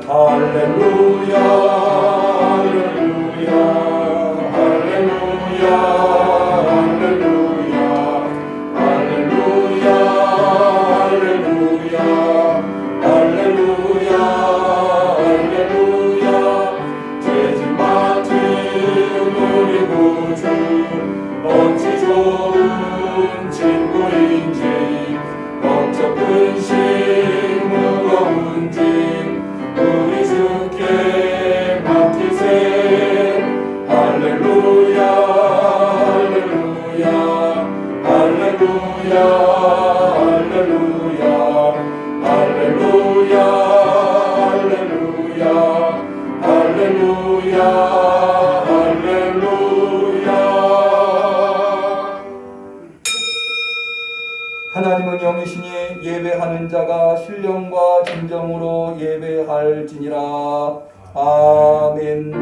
할렐루야 할렐루야 할렐루야 할렐루야 할렐루야 할렐루야 할렐루야 할렐루야 죄짐 맡은 우리 구주 어찌 좋은 친구인지 걱정 근심 무거운 짐 우리 주께 맡기세 할렐루야 할렐루야 할렐루야 할렐루야 할렐루야 할렐루야 할렐루야 할렐루야. 하나님은 영이시니 예배하는 자가 신령과 진정으로 예배할지니라. 아멘.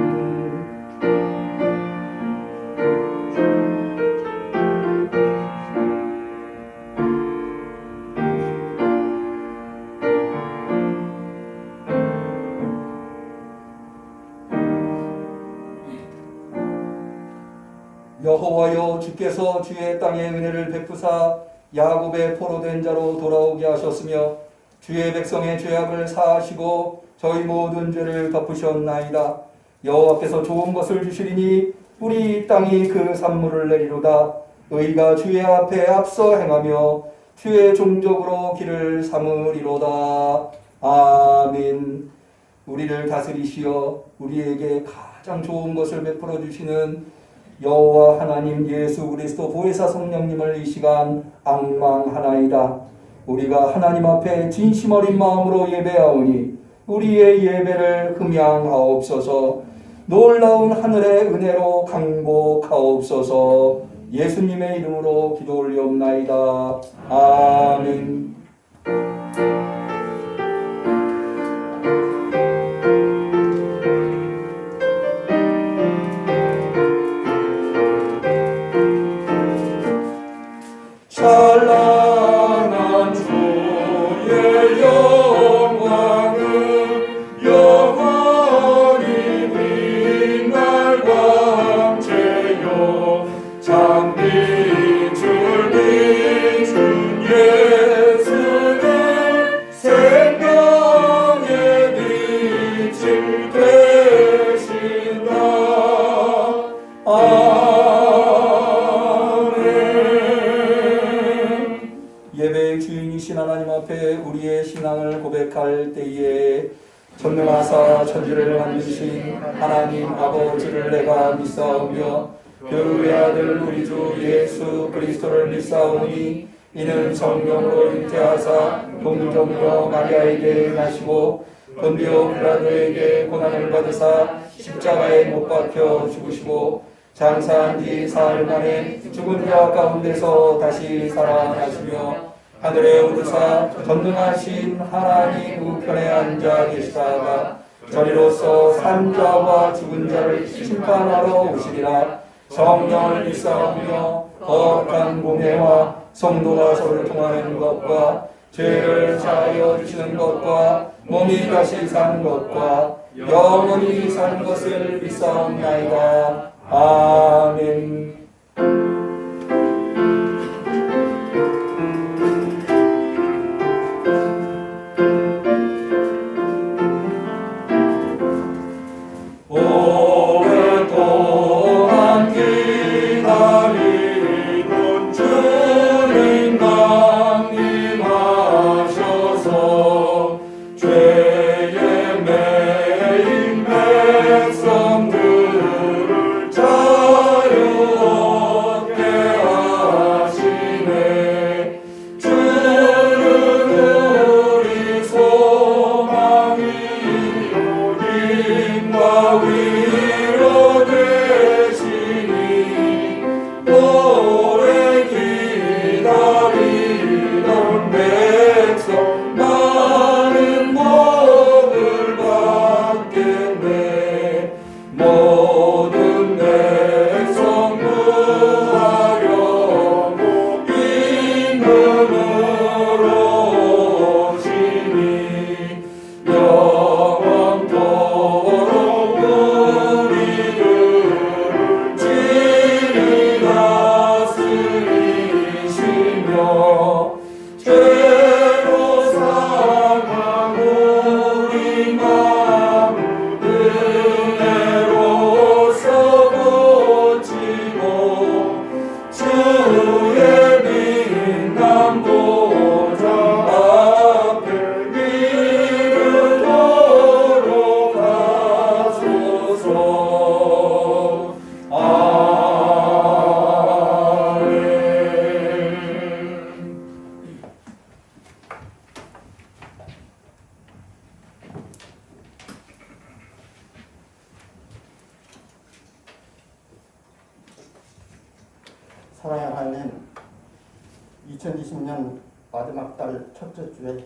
여호와여 주께서 주의 땅에 은혜를 베푸사 야곱의 포로된 자로 돌아오게 하셨으며 주의 백성의 죄악을 사하시고 저희 모든 죄를 덮으셨나이다. 여호와께서 좋은 것을 주시리니 우리 땅이 그 산물을 내리로다. 의가 주의 앞에 앞서 행하며 주의 종족으로 길을 삼으리로다. 아멘. 우리를 다스리시어 우리에게 가장 좋은 것을 베풀어 주시는 여호와 하나님 예수 그리스도 보혜사 성령님을 이 시간 앙망하나이다. 우리가 하나님 앞에 진심 어린 마음으로 예배하오니 우리의 예배를 흠양하옵소서. 놀라운 하늘의 은혜로 강복하옵소서. 예수님의 이름으로 기도 올리옵나이다. 아멘. 찬란한 주의 영광은 영원히 빛날 광채요 장빛을 비춘 예수는 생명의 빛이 되신다. 예배의 주인이신 하나님 앞에 우리의 신앙을 고백할 때에 전능하사 천지를 만드신 하나님 아버지를 내가 믿사오며 그 외아들 우리 주 예수 그리스도를 믿사오니 이는 성령으로 잉태하사 동정녀 마리아에게 나시고 본디오 빌라도에게 고난을 받으사 십자가에 못 박혀 죽으시고 장사한 지 사흘 만에 죽은 자 가운데서 다시 살아나시며 하늘에 오르사 전능하신 하나님 우편에 앉아 계시다가 저리로서 산 자와 죽은 자를 심판하러 오시리라. 성령을 믿사오며 거룩한 공회와 성도가 서로 통하는 것과 죄를 사하여 주시는 것과 몸이 다시 사는 것과 영원히 사는 것을 믿사옵나이다. 아멘. 오랫동안 기다리던 주님 강림하셔서 죄에 매인 백성들을 자유롭게 2020년 마지막 달 첫째 주에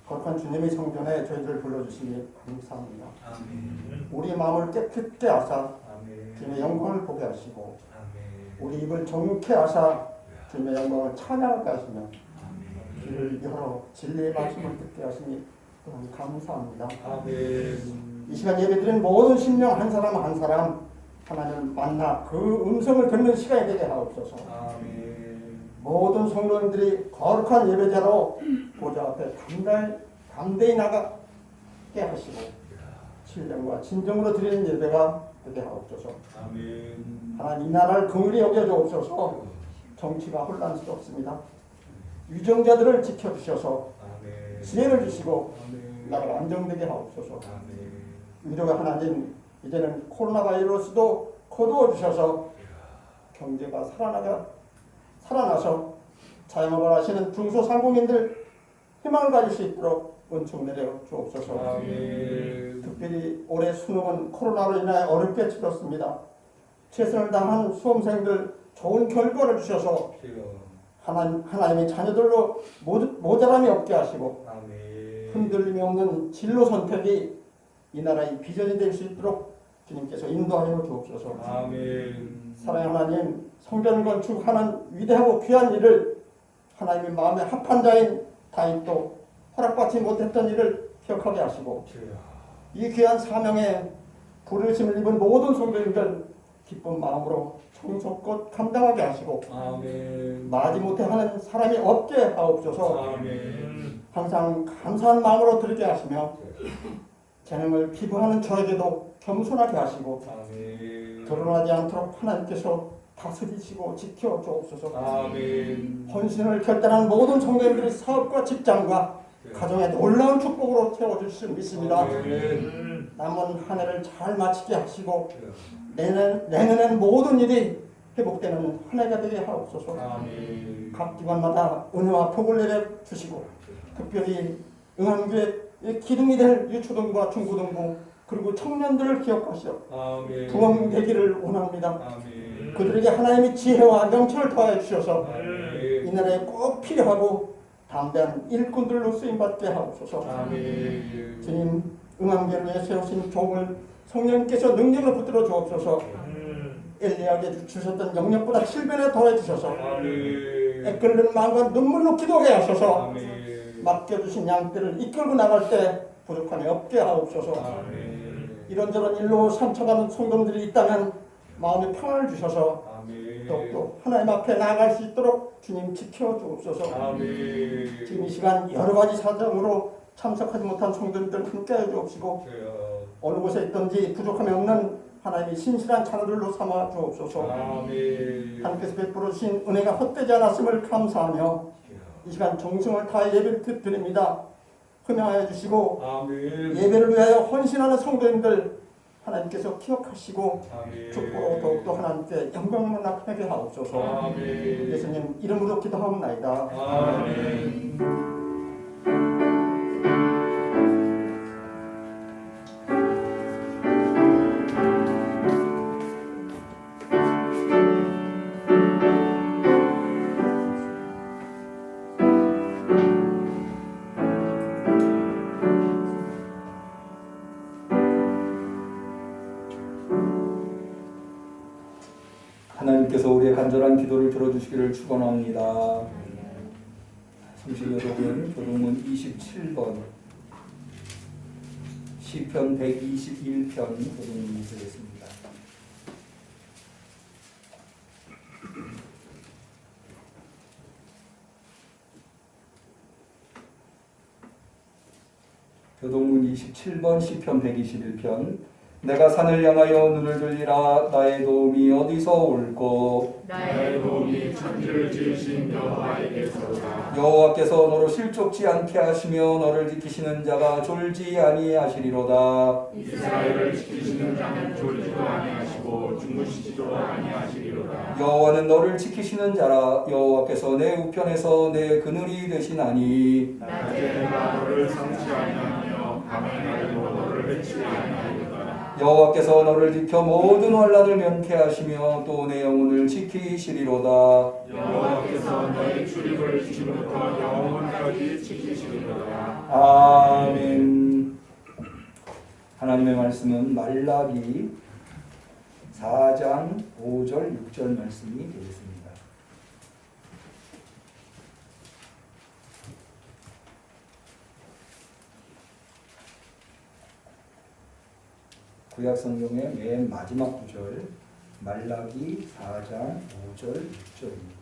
거룩한 주님의 성전에 저희들을 불러주시니 감사합니다. 아멘. 우리 마음을 깨끗게 하사 아멘. 주님의 영광을 보게 하시고 아멘. 우리 입을 정케 하사 주님의 영광을 찬양하게 하시며 아멘. 귀를 열어 진리의 말씀을 듣게 하시니 또한 감사합니다. 아멘. 이 시간 예배드린 모든 심령 한 사람 한 사람 하나님을 만나 그 음성을 듣는 시간이 되게 하옵소서. 아멘. 모든 성도님들이 거룩한 예배자로 보좌 앞에 담대히 나가게 하시고 신령과 진정으로 드리는 예배가 되게 하옵소서. 아멘. 하나님 이 나라를 긍휼히 여겨주옵소서. 정치가 혼란스럽습니다. 유정자들을 지켜주셔서 아멘. 지혜를 주시고 아멘. 나라가 안정되게 하옵소서. 아멘. 위로가 하나님 이제는 코로나 바이러스도 거두어 주셔서 경제가 살아나서 자영업을 하시는 중소상공인들 희망을 가질 수 있도록 은총 내려 주옵소서. 아멘. 특별히 올해 수능은 코로나로 인하여 어렵게 치렀습니다. 최선을 다한 수험생들 좋은 결과를 주셔서 하나님의 자녀들로 모자람이 없게 하시고 아멘. 흔들림이 없는 진로 선택이 이 나라의 비전이 될 수 있도록 주님께서 인도하여 주옵소서. 아멘. 사랑의 하나님, 성전 건축하는 위대하고 귀한 일을 하나님의 마음에 합한 자인 다윗도 허락받지 못했던 일을 기억하게 하시고 이 귀한 사명에 부르심을 입은 모든 성도님들 기쁜 마음으로 성소껏 감당하게 하시고 아멘. 마지못해 하는 사람이 없게 하옵소서. 아멘. 항상 감사한 마음으로 드리게 하시며 재능을 기부하는 저에게도 겸손하게 하시고 아멘. 결혼하지 않도록 하나님께서 다스리시고 지켜 주옵소서. 아멘. 헌신을 결단한 모든 성도님들의 사업과 직장과 가정에 놀라운 축복으로 채워주실 줄 믿습니다. 아멘. 남은 한 해를 잘 마치게 하시고 내년엔 모든 일이 회복되는 한 해가 되게 하옵소서. 아멘. 각 기관마다 은혜와 복을 내려주시고 특별히 응암교회 기둥이 될 유초등과 중고등부 그리고 청년들을 기억하시어 아멘. 부흥되기를 원합니다. 아멘. 그들에게 하나님의 지혜와 명철을 더하여 주셔서 아멘. 이 나라에 꼭 필요하고 담대한 일꾼들로 쓰임받게 하옵소서. 아멘. 주님 응암교회를 위해 세우신 종을 성령께서 능력을 붙들어 주옵소서. 엘리야에게 주셨던 영역보다 7배나 더해 주셔서 아멘. 애끓는 마음과 눈물로 기도하게 하셔서 아멘. 맡겨주신 양떼를 이끌고 나갈 때 부족함이 없게 하옵소서. 아멘. 이런저런 일로 상처받는 성도들이 있다면 마음의 평안을 주셔서 아멘. 더욱더 하나님 앞에 나아갈 수 있도록 주님 지켜주옵소서. 아멘. 지금 이 시간 여러 가지 사정으로 참석하지 못한 성도들 함께해 주옵시고 어느 곳에 있든지 부족함이 없는 하나님의 신실한 자녀들로 삼아 주옵소서. 아멘. 하나님께서 베풀어 주신 은혜가 헛되지 않았음을 감사하며 이 시간 정성을 다해 예배를 드립니다. 흠양하여 주시고 아멘. 예배를 위하여 헌신하는 성도님들 하나님께서 기억하시고 아멘. 축복으로 더욱더 하나님께 영광을 나타나게 하옵소서. 아멘. 예수님 이름으로 기도하옵나이다. 아멘. 하나님께서 우리의 간절한 기도를 들어주시기를 축원합니다. 성실여독은 교동문 27번 시편 121편 교동문이 되겠습니다. 교동문 27번 시편 121편 내가 산을 향하여 눈을 들리라 나의 도움이 어디서 올꼬 나의 도움이 천지를 지으신 여호와에게서로다. 여호와께서 너를 실족지 않게 하시며 너를 지키시는 자가 졸지 아니하시리로다. 이스라엘을 지키시는 자는 졸지도 아니하시고 주무시지도 아니하시리로다. 여호와는 너를 지키시는 자라. 여호와께서 내 우편에서 내 그늘이 되시나니 낮에 내가 너를 상치 아니하며 밤에 날도 너를 해치지 아니하리로다. 여호와께서 너를 지켜 모든 환난을 면케하시며 또 내 영혼을 지키시리로다. 여호와께서 너의 출입을 지금부터 영원까지 지키시리로다. 아멘. 하나님의 말씀은 말라기 4장 5절 6절 말씀이 되겠습니다. 구약 성경의 맨 마지막 구절 말라기 4장 5절 6절입니다.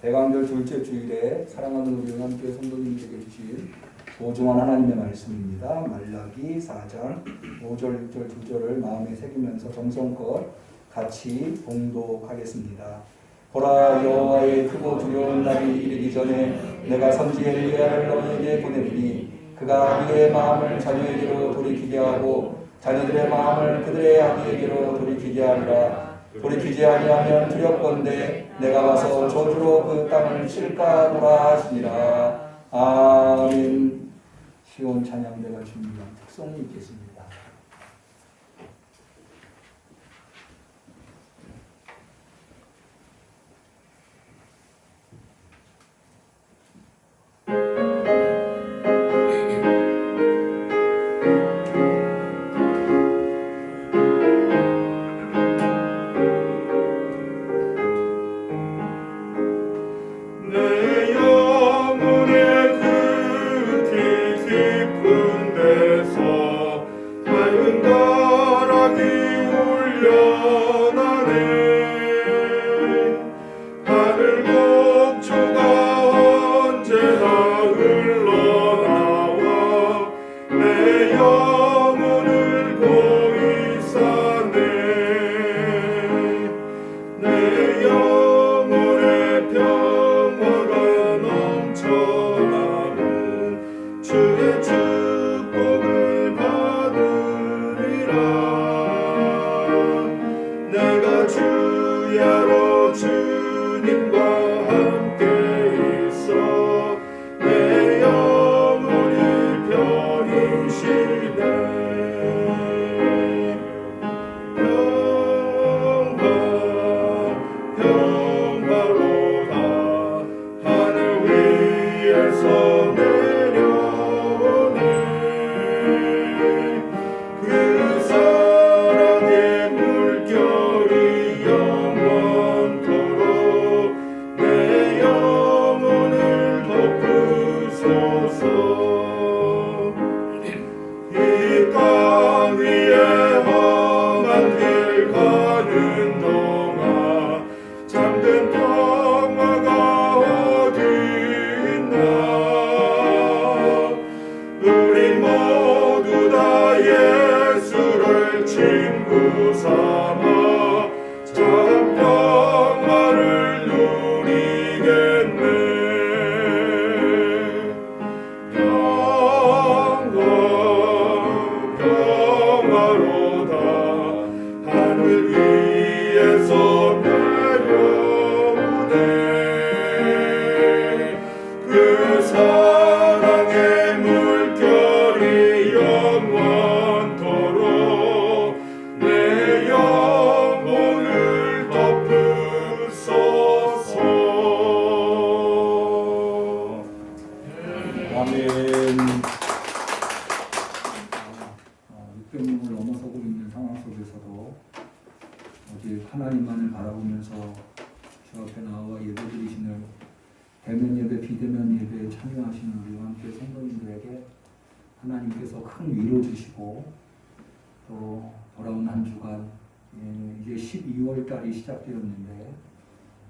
대강절 둘째 주일에 사랑하는 우리 함께 성도님들에게 주신 소중한 하나님의 말씀입니다. 말라기 4장 5절 6절 2절을 마음에 새기면서 정성껏 같이 봉독하겠습니다. 보라, 여호와의 크고 두려운 날이 이르기 전에 내가 선지 엘리야를 너희에게 보내리니 그가 그의 마음을 자녀에게로 돌이키게 하고 자녀들의 마음을 그들의 아비에게로 돌이키게 하리라. 돌이키지 아니하면 두렵건대 내가 와서 저주로 그 땅을 칠까 보라 하시니라. 아멘. 시온 찬양대가 준비한 특송이 있겠습니다. 내 영혼의 그 깊은 데서 맑은 가락이 울려나네. 하늘 곡조가 언제나 흘러나와 내 영혼을 고이 싸네. 내 영혼의 평화가 넘쳐나는 주의 축복을 받으리라. 내가 주야로 주님과 함께 있어 내 영혼이 편히 쉬네. 평화로다 하늘 위에서 내려오네. 그 사랑의 물결이 영원토록 내 영혼을 덮으소서. 이 땅 위에 험한 길 가는 동안 잠든 평화가 어디 있나. 우리 모두 다 예수를 친구 삼아 참 평화를 누리겠네. 평화로다 하늘 위에서 내려오네. 그 사랑의 물결이 영원토록 내 영혼을 덮으소서. 아멘. 육변목을 넘어서고 있는 상황 속에서도 오직 하나님만을 바라보면서 주 앞에 나와 예배드리시는 대면 예배, 비대면 예배에 참여하시는 우리와 함께 성도님들에게 하나님께서 큰 위로 주시고 또 돌아온 한 주간 이제 12월 달이 시작되었는데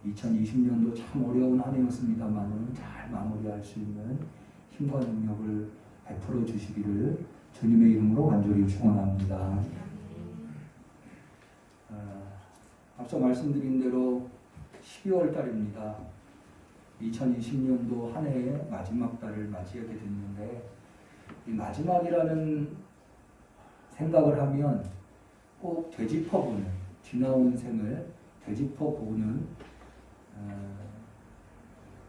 2020년도 참 어려운 한 해였습니다만은 잘 마무리할 수 있는 힘과 능력을 베풀어 주시기를 주님의 이름으로 간절히 축원합니다. 앞서 말씀드린 대로 12월 달입니다. 2020년도 한 해의 마지막 달을 맞이하게 됐는데 이 마지막이라는 생각을 하면 꼭 되짚어보는, 지나온 생을 되짚어보는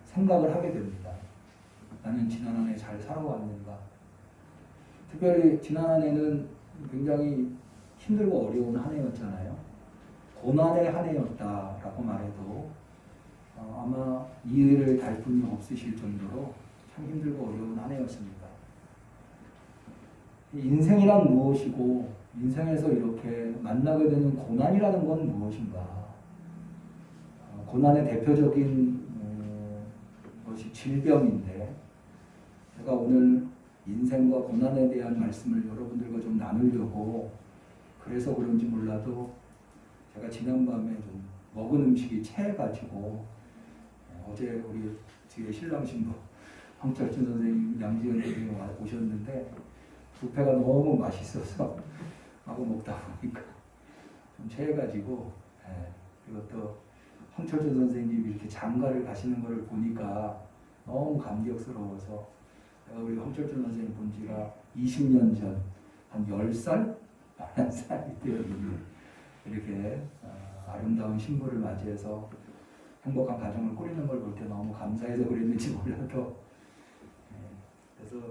생각을 하게 됩니다. 나는 지난 한 해 잘 살아왔는가? 특별히 지난 한 해는 굉장히 힘들고 어려운 한 해였잖아요. 고난의 한 해였다라고 말해도 아마 이해를 달 분이 없으실 정도로 참 힘들고 어려운 한 해였습니다. 인생이란 무엇이고 인생에서 이렇게 만나게 되는 고난이라는 건 무엇인가? 고난의 대표적인 것이 질병인데 제가 오늘 인생과 고난에 대한 말씀을 여러분들과 좀 나누려고 그래서 그런지 몰라도 제가 지난밤에 좀 먹은 음식이 체해가지고 어제 우리 뒤에 신랑 신부 황철준 선생님, 양지연 선생님 오셨는데 뷔페가 너무 맛있어서 하고 먹다 보니까 좀 체해가지고 그리고 또 황철준 선생님이 이렇게 장가를 가시는 것을 보니까 너무 감격스러워서 제가 우리 황철준 선생님 본 지가 20년 전 한 10살? 11살이 되었는데 이렇게 아름다운 신부를 맞이해서 행복한 가정을 꾸리는 걸 볼 때 너무 감사해서 그랬는지 몰라도 그래서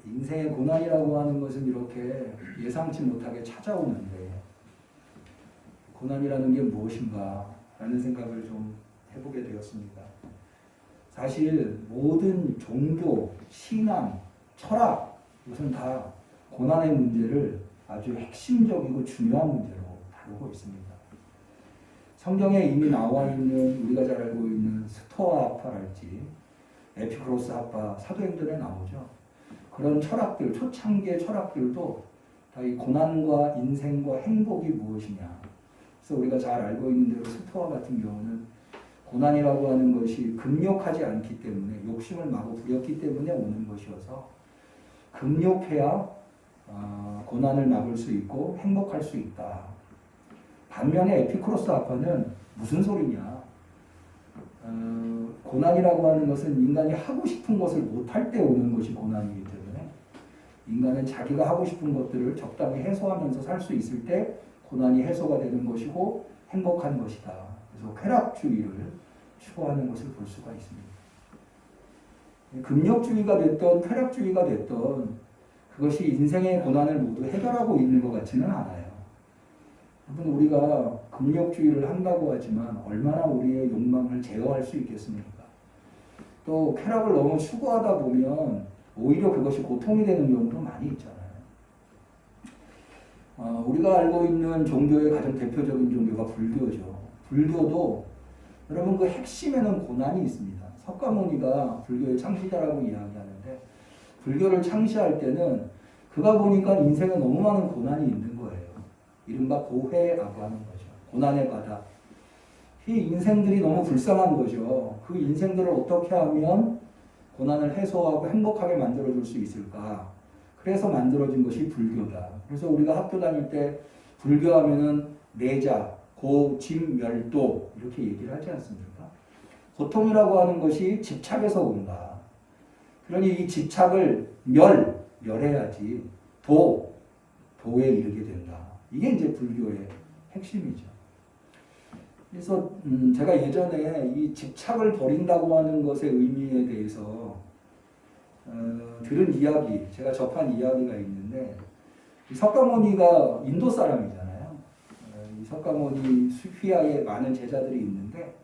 인생의 고난이라고 하는 것은 이렇게 예상치 못하게 찾아오는데 고난이라는 게 무엇인가 라는 생각을 좀 해보게 되었습니다. 사실 모든 종교, 신앙, 철학 이것은 다 고난의 문제를 아주 핵심적이고 중요한 문제로 다루고 있습니다. 성경에 이미 나와 있는 우리가 잘 알고 있는 스토아 학파랄지 에피쿠로스 학파, 사도행전에 나오죠. 그런 철학들, 초창기의 철학들도 다 이 고난과 인생과 행복이 무엇이냐. 그래서 우리가 잘 알고 있는 대로 스토아 같은 경우는 고난이라고 하는 것이 금욕하지 않기 때문에 욕심을 마구 부렸기 때문에 오는 것이어서 금욕해야 고난을 막을 수 있고 행복할 수 있다. 반면에 에피쿠로스 학파는 무슨 소리냐. 고난이라고 하는 것은 인간이 하고 싶은 것을 못할 때 오는 것이 고난이기 때문에 인간은 자기가 하고 싶은 것들을 적당히 해소하면서 살 수 있을 때 고난이 해소가 되는 것이고 행복한 것이다. 그래서 쾌락주의를 추구하는 것을 볼 수가 있습니다. 금욕주의가 됐던 쾌락주의가 됐던 그것이 인생의 고난을 모두 해결하고 있는 것 같지는 않아요. 여러분 우리가 금욕주의를 한다고 하지만 얼마나 우리의 욕망을 제어할 수 있겠습니까? 또 쾌락을 너무 추구하다 보면 오히려 그것이 고통이 되는 경우도 많이 있잖아요. 우리가 알고 있는 종교의 가장 대표적인 종교가 불교죠. 불교도 여러분 그 핵심에는 고난이 있습니다. 석가모니가 불교의 창시자라고 이야기하는데 불교를 창시할 때는 그가 보니까 인생에 너무 많은 고난이 있는 거예요. 이른바 고해라고 하는 거죠. 고난의 바다. 이 인생들이 너무 불쌍한 거죠. 그 인생들을 어떻게 하면 고난을 해소하고 행복하게 만들어줄 수 있을까? 그래서 만들어진 것이 불교다. 그래서 우리가 학교 다닐 때 불교하면은 내자, 고, 진, 멸도 이렇게 얘기를 하지 않습니까? 고통이라고 하는 것이 집착에서 온다. 그러니 이 집착을 멸해야지 도에 이르게 된다. 이게 이제 불교의 핵심이죠. 그래서 제가 예전에 이 집착을 버린다고 하는 것의 의미에 대해서 들은 이야기, 제가 접한 이야기가 있는데 이 석가모니가 인도 사람이잖아요. 이 석가모니 휘하에 많은 제자들이 있는데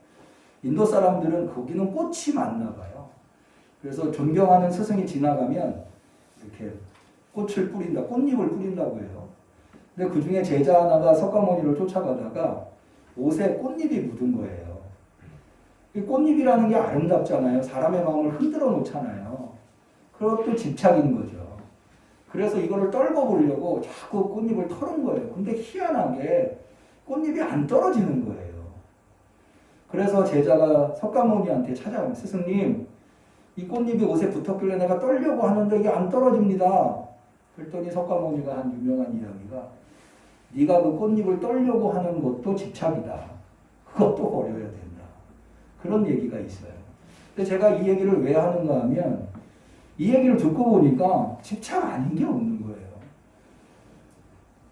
인도 사람들은 거기는 꽃이 많나 봐요. 그래서 존경하는 스승이 지나가면 이렇게 꽃을 뿌린다, 꽃잎을 뿌린다고 해요. 근데 그 중에 제자 하나가 석가모니를 쫓아가다가 옷에 꽃잎이 묻은 거예요. 이 꽃잎이라는 게 아름답잖아요. 사람의 마음을 흔들어 놓잖아요. 그것도 집착인 거죠. 그래서 이거를 떨궈 보려고 자꾸 꽃잎을 털은 거예요. 근데 희한하게 꽃잎이 안 떨어지는 거예요. 그래서 제자가 석가모니한테 찾아오면 스승님, 이 꽃잎이 옷에 붙었길래 내가 떨려고 하는데 이게 안 떨어집니다. 그랬더니 석가모니가 한 유명한 이야기가 네가 그 꽃잎을 떨려고 하는 것도 집착이다. 그것도 버려야 된다. 그런 얘기가 있어요. 근데 제가 이 얘기를 왜 하는가 하면 이 얘기를 듣고 보니까 집착 아닌 게 없는 거예요.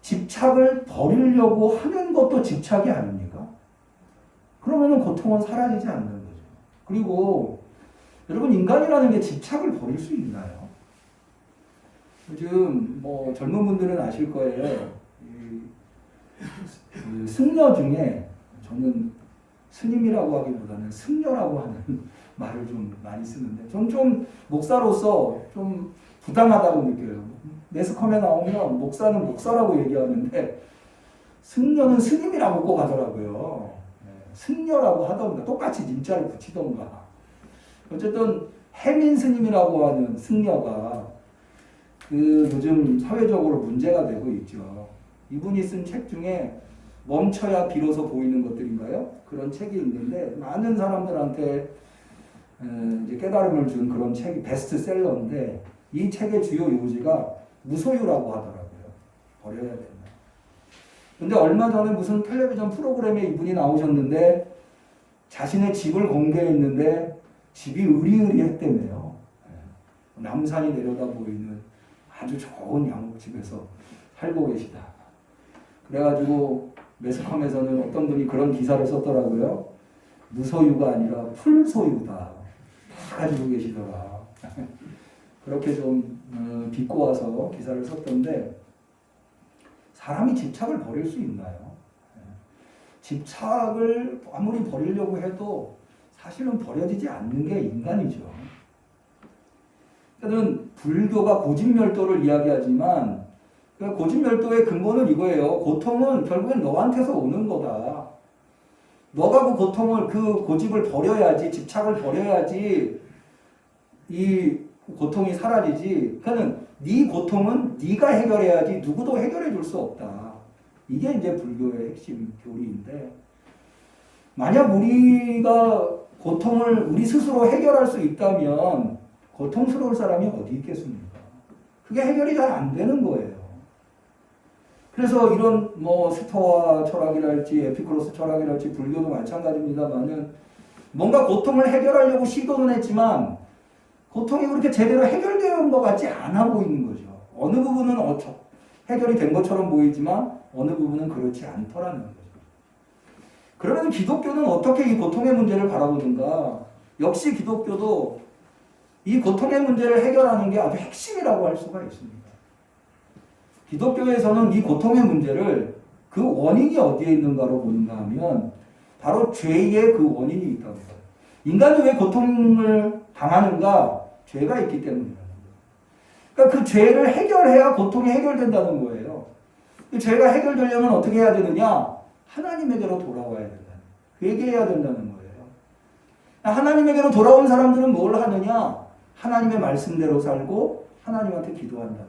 집착을 버리려고 하는 것도 집착이 아닙니까? 그러면 고통은 사라지지 않는 거죠. 그리고 여러분 인간이라는 게 집착을 버릴 수 있나요? 요즘 뭐 젊은 분들은 아실 거예요. 그 승려 중에 저는 스님이라고 하기보다는 승려라고 하는 말을 좀 많이 쓰는데 좀 목사로서 좀 부당하다고 느껴요. 매스컴에 나오면 목사는 목사라고 얘기하는데 승려는 스님이라고 꼭 하더라고요. 승려라고 하던가 똑같이 님자를 붙이던가. 어쨌든 해민 스님이라고 하는 승려가 그 요즘 사회적으로 문제가 되고 있죠. 이분이 쓴 책 중에 멈춰야 비로소 보이는 것들인가요? 그런 책이 있는데 많은 사람들한테 이제 깨달음을 준 그런 책이 베스트셀러인데 이 책의 주요 요지가 무소유라고 하더라고요. 버려야 된다. 근데 얼마 전에 무슨 텔레비전 프로그램에 이분이 나오셨는데 자신의 집을 공개했는데 집이 으리으리했다며요. 남산이 내려다 보이는 아주 좋은 양옥집에서 살고 계시다. 그래가지고 매스컴에서는 어떤 분이 그런 기사를 썼더라고요. 무소유가 아니라 풀소유다. 다 가지고 계시더라. 그렇게 좀 비꼬아서 기사를 썼던데 사람이 집착을 버릴 수 있나요? 집착을 아무리 버리려고 해도 사실은 버려지지 않는 게 인간이죠. 그러니까 불교가 고집멸도를 이야기하지만 고집멸도의 근본은 이거예요. 고통은 결국엔 너한테서 오는 거다. 너가 그 고통을, 그 고집을 버려야지, 집착을 버려야지 이 고통이 사라지지. 그러니까 네 고통은 네가 해결해야지 누구도 해결해 줄 수 없다. 이게 이제 불교의 핵심 교리인데 만약 우리가 고통을 우리 스스로 해결할 수 있다면 고통스러울 사람이 어디 있겠습니까? 그게 해결이 잘 안 되는 거예요. 그래서 이런 뭐 스토아 철학이랄지 에피쿠로스 철학이랄지 불교도 마찬가지입니다만은 뭔가 고통을 해결하려고 시도는 했지만 고통이 그렇게 제대로 해결되는 것 같지 않아 보이는 거죠. 어느 부분은 해결이 된 것처럼 보이지만 어느 부분은 그렇지 않더라는 거죠. 그러면 기독교는 어떻게 이 고통의 문제를 바라보는가? 역시 기독교도 이 고통의 문제를 해결하는 게 아주 핵심이라고 할 수가 있습니다. 기독교에서는 이 고통의 문제를 그 원인이 어디에 있는가로 보는가 하면 바로 죄의 그 원인이 있다고 해요. 인간이 왜 고통을 당하는가? 죄가 있기 때문이라는 거예요. 그러니까 그 죄를 해결해야 고통이 해결된다는 거예요. 그 죄가 해결되려면 어떻게 해야 되느냐? 하나님에게로 돌아와야 된다. 회개해야 된다는 거예요. 하나님에게로 돌아온 사람들은 뭘 하느냐? 하나님의 말씀대로 살고 하나님한테 기도한다는 거예요.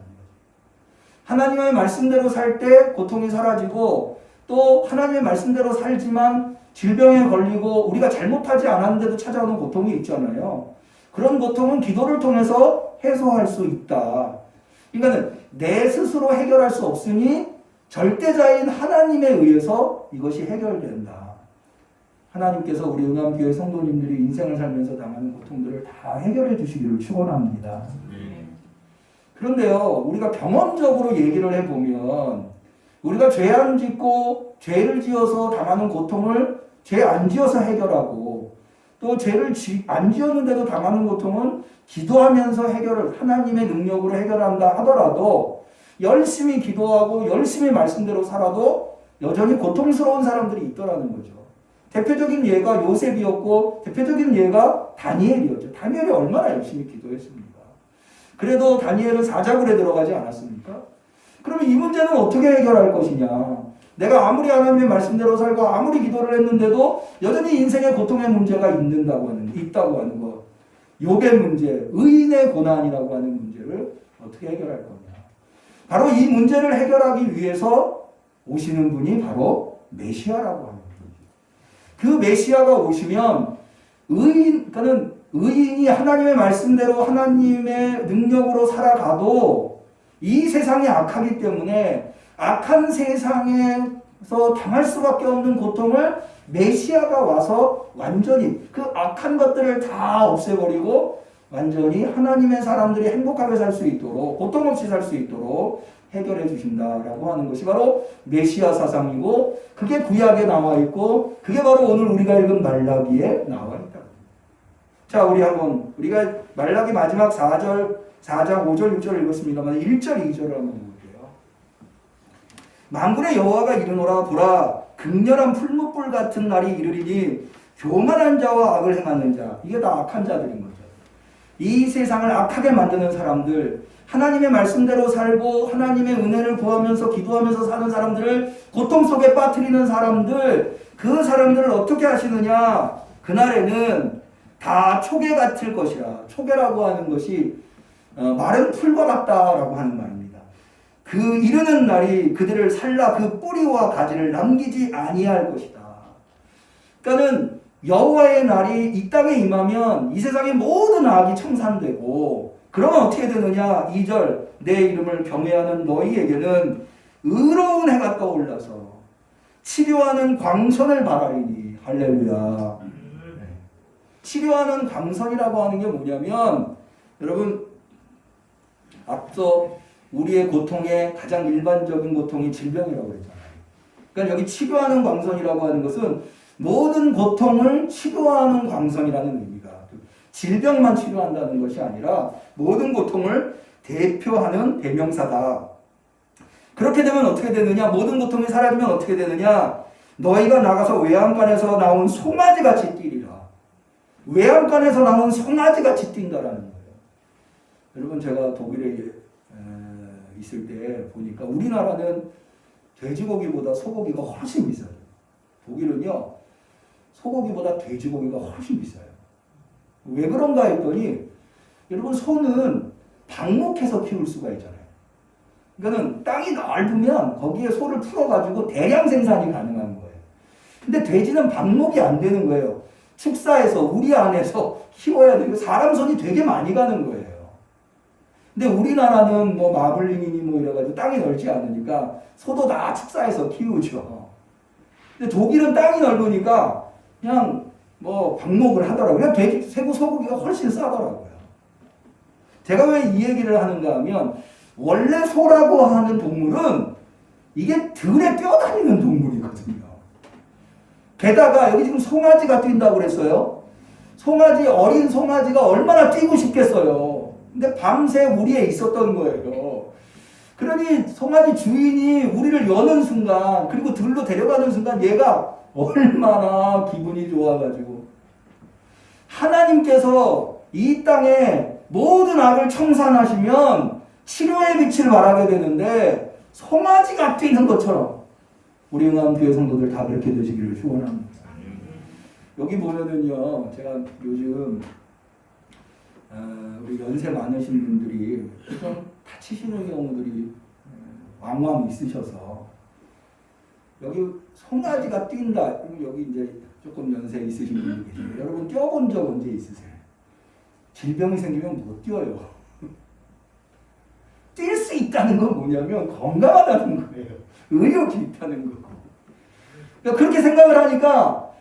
하나님의 말씀대로 살 때 고통이 사라지고 또 하나님의 말씀대로 살지만 질병에 걸리고 우리가 잘못하지 않았는데도 찾아오는 고통이 있잖아요. 그런 고통은 기도를 통해서 해소할 수 있다. 그러니까 내 스스로 해결할 수 없으니 절대자인 하나님에 의해서 이것이 해결된다. 하나님께서 우리 응암교회 성도님들이 인생을 살면서 당하는 고통들을 다 해결해 주시기를 축원합니다. 그런데요, 우리가 경험적으로 얘기를 해보면 우리가 죄 안 짓고 죄를 지어서 당하는 고통을 죄 안 지어서 해결하고 또 죄를 안 지었는데도 당하는 고통은 기도하면서 해결을 하나님의 능력으로 해결한다 하더라도 열심히 기도하고 열심히 말씀대로 살아도 여전히 고통스러운 사람들이 있더라는 거죠. 대표적인 예가 요셉이었고 대표적인 예가 다니엘이었죠. 다니엘이 얼마나 열심히 기도했습니까? 그래도 다니엘은 사자굴에 들어가지 않았습니까? 그러면 이 문제는 어떻게 해결할 것이냐? 내가 아무리 하나님의 말씀대로 살고 아무리 기도를 했는데도 여전히 인생의 고통의 문제가 있다고 하는 것. 욥의 문제, 의인의 고난이라고 하는 문제를 어떻게 해결할 거냐? 바로 이 문제를 해결하기 위해서 오시는 분이 바로 메시아라고 하는 분이죠. 그 메시아가 오시면 의인이 하나님의 말씀대로 하나님의 능력으로 살아가도 이 세상이 악하기 때문에 악한 세상에서 당할 수밖에 없는 고통을 메시아가 와서 완전히 그 악한 것들을 다 없애버리고 완전히 하나님의 사람들이 행복하게 살 수 있도록 고통 없이 살 수 있도록 해결해 주신다라고 하는 것이 바로 메시아 사상이고 그게 구약에 나와 있고 그게 바로 오늘 우리가 읽은 말라기에 나와 있다. 자, 우리가 말라기 마지막 4절 4장 5절 6절을 읽었습니다만 1절 2절을 한번 볼게요. 만군의 여호와가 이르노라 보라 극렬한 풀무불 같은 날이 이르리니 교만한 자와 악을 행하는 자, 이게 다 악한 자들인 거죠. 이 세상을 악하게 만드는 사람들, 하나님의 말씀대로 살고 하나님의 은혜를 구하면서 기도하면서 사는 사람들을 고통 속에 빠뜨리는 사람들, 그 사람들을 어떻게 하시느냐? 그날에는 다 초계 같을 것이라. 초계라고 하는 것이 마른 풀과 같다라고 하는 말입니다. 그 이르는 날이 그들을 살라 그 뿌리와 가지를 남기지 아니할 것이다. 그러니까는 여호와의 날이 이 땅에 임하면 이 세상의 모든 악이 청산되고, 그러면 어떻게 되느냐? 2절 내 이름을 경외하는 너희에게는 의로운 해가 떠올라서 치료하는 광선을 바라리니. 할렐루야. 네. 치료하는 광선이라고 하는 게 뭐냐면, 여러분 앞서 우리의 고통의 가장 일반적인 고통이 질병이라고 했잖아요. 그러니까 여기 치료하는 광선이라고 하는 것은 모든 고통을 치료하는 광선이라는 의미가, 질병만 치료한다는 것이 아니라 모든 고통을 대표하는 대명사다. 그렇게 되면 어떻게 되느냐? 모든 고통이 사라지면 어떻게 되느냐? 너희가 나가서 외양간에서 나온 송아지같이 뛰리라. 외양간에서 나온 송아지같이 뛴다라는 거예요. 여러분 제가 독일에 있을 때 보니까 우리나라는 돼지고기보다 소고기가 훨씬 비싸요. 독일은요 소고기보다 돼지고기가 훨씬 비싸요. 왜 그런가 했더니, 여러분 소는 방목해서 키울 수가 있잖아요. 그러니까는 땅이 넓으면 거기에 소를 풀어가지고 대량 생산이 가능한 거예요. 근데 돼지는 방목이 안 되는 거예요. 축사에서 우리 안에서 키워야 되고 사람 손이 되게 많이 가는 거예요. 근데 우리나라는 뭐 마블링이니 뭐 이래가지고 땅이 넓지 않으니까 소도 다 축사에서 키우죠. 근데 독일은 땅이 넓으니까 그냥 뭐 방목을 하더라고요. 그냥 돼지, 새고 소고기가 훨씬 싸더라고요. 제가 왜 이 얘기를 하는가 하면, 원래 소라고 하는 동물은 이게 들에 뛰어다니는 동물이거든요. 게다가 여기 지금 송아지가 뛴다고 그랬어요. 송아지, 어린 송아지가 얼마나 뛰고 싶겠어요. 근데 밤새 우리에 있었던 거예요. 그러니 송아지 주인이 우리를 여는 순간, 그리고 들로 데려가는 순간 얘가 얼마나 기분이 좋아가지고, 하나님께서 이 땅에 모든 악을 청산하시면 치료의 빛을 발하게 되는데, 송아지가 뛰는 것처럼 우리 응암교회 성도들 다 그렇게 되시기를 축원합니다. 여기 보면은요, 제가 요즘 우리 연세 많으신 분들이 좀 다치시는 경우들이 왕왕 있으셔서, 여기 송아지가 뛴다. 여기 이제 조금 연세 있으신 분들 계시죠. 여러분 뛰어본 적 언제 있으세요? 질병이 생기면 못 뛰어요. 뛸 수 있다는 건 뭐냐면 건강하다는 거예요. 의욕이 있다는 거고. 그러니까 그렇게 생각을 하니까,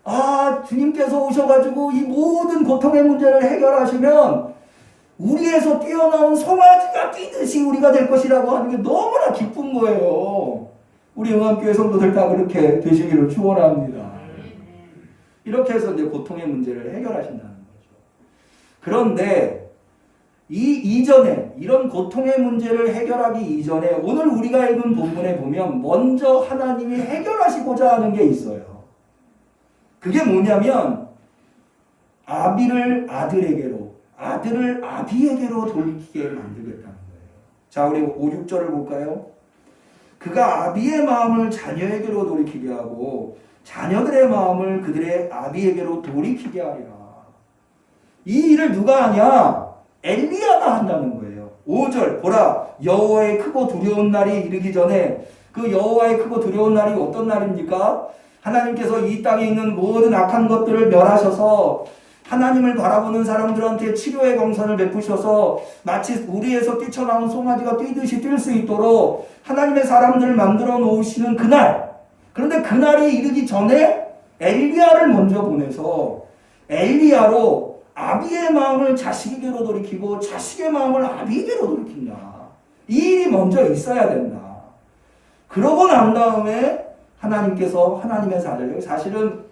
아, 주님께서 오셔가지고 이 모든 고통의 문제를 해결하시면 우리에서 뛰어나온 송아지가 뛰듯이 우리가 될 것이라고 하는 게 너무나 기쁜 거예요. 우리 응암교회 성도들 다 그렇게 되시기를 축원합니다. 이렇게 해서 이제 고통의 문제를 해결하신다는 거죠. 그런데 이 이전에, 이런 고통의 문제를 해결하기 이전에 오늘 우리가 읽은 본문에 보면 먼저 하나님이 해결하시고자 하는 게 있어요. 그게 뭐냐면 아비를 아들에게로, 아들을 아비에게로 돌리게 만들겠다는 거예요. 자, 우리 5, 6절을 볼까요? 그가 아비의 마음을 자녀에게로 돌이키게 하고 자녀들의 마음을 그들의 아비에게로 돌이키게 하리라. 이 일을 누가 하냐? 엘리야가 한다는 거예요. 5절 보라, 여호와의 크고 두려운 날이 이르기 전에, 그 여호와의 크고 두려운 날이 어떤 날입니까? 하나님께서 이 땅에 있는 모든 악한 것들을 멸하셔서 하나님을 바라보는 사람들한테 치료의 광선을 베푸셔서 마치 우리에서 뛰쳐나온 송아지가 뛰듯이 뛸 수 있도록 하나님의 사람들을 만들어 놓으시는 그날. 그런데 그날이 이르기 전에 엘리야를 먼저 보내서 엘리야로 아비의 마음을 자식에게로 돌이키고 자식의 마음을 아비에게로 돌이킨다. 이 일이 먼저 있어야 된다. 그러고 난 다음에 하나님께서 하나님의 사자예요. 사실은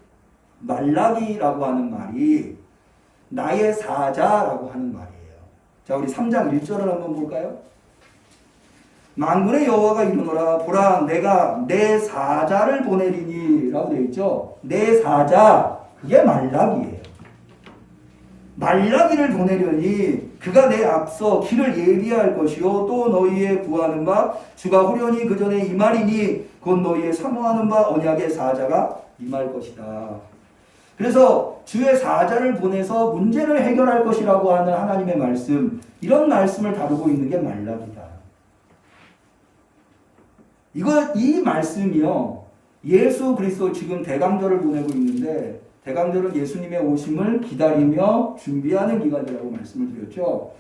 말라기라고 하는 말이 나의 사자라고 하는 말이에요. 자, 우리 3장 1절을 한번 볼까요? 만군의 여호와가 이르노라 보라 내가 내 사자를 보내리니 라고 되어 있죠. 내 사자 그게 말라기예요. 말라기를 보내려니 그가 내 앞서 길을 예비할 것이요 또 너희의 구하는 바 주가 호련히 그 전에 임하리니 곧 너희의 사모하는 바 언약의 사자가 임할 것이다. 그래서 주의 사자를 보내서 문제를 해결할 것이라고 하는 하나님의 말씀, 이런 말씀을 다루고 있는 게 말라기다. 이 말씀이요, 예수 그리스도 지금 대강절을 보내고 있는데, 대강절은 예수님의 오심을 기다리며 준비하는 기간이라고 말씀을 드렸죠.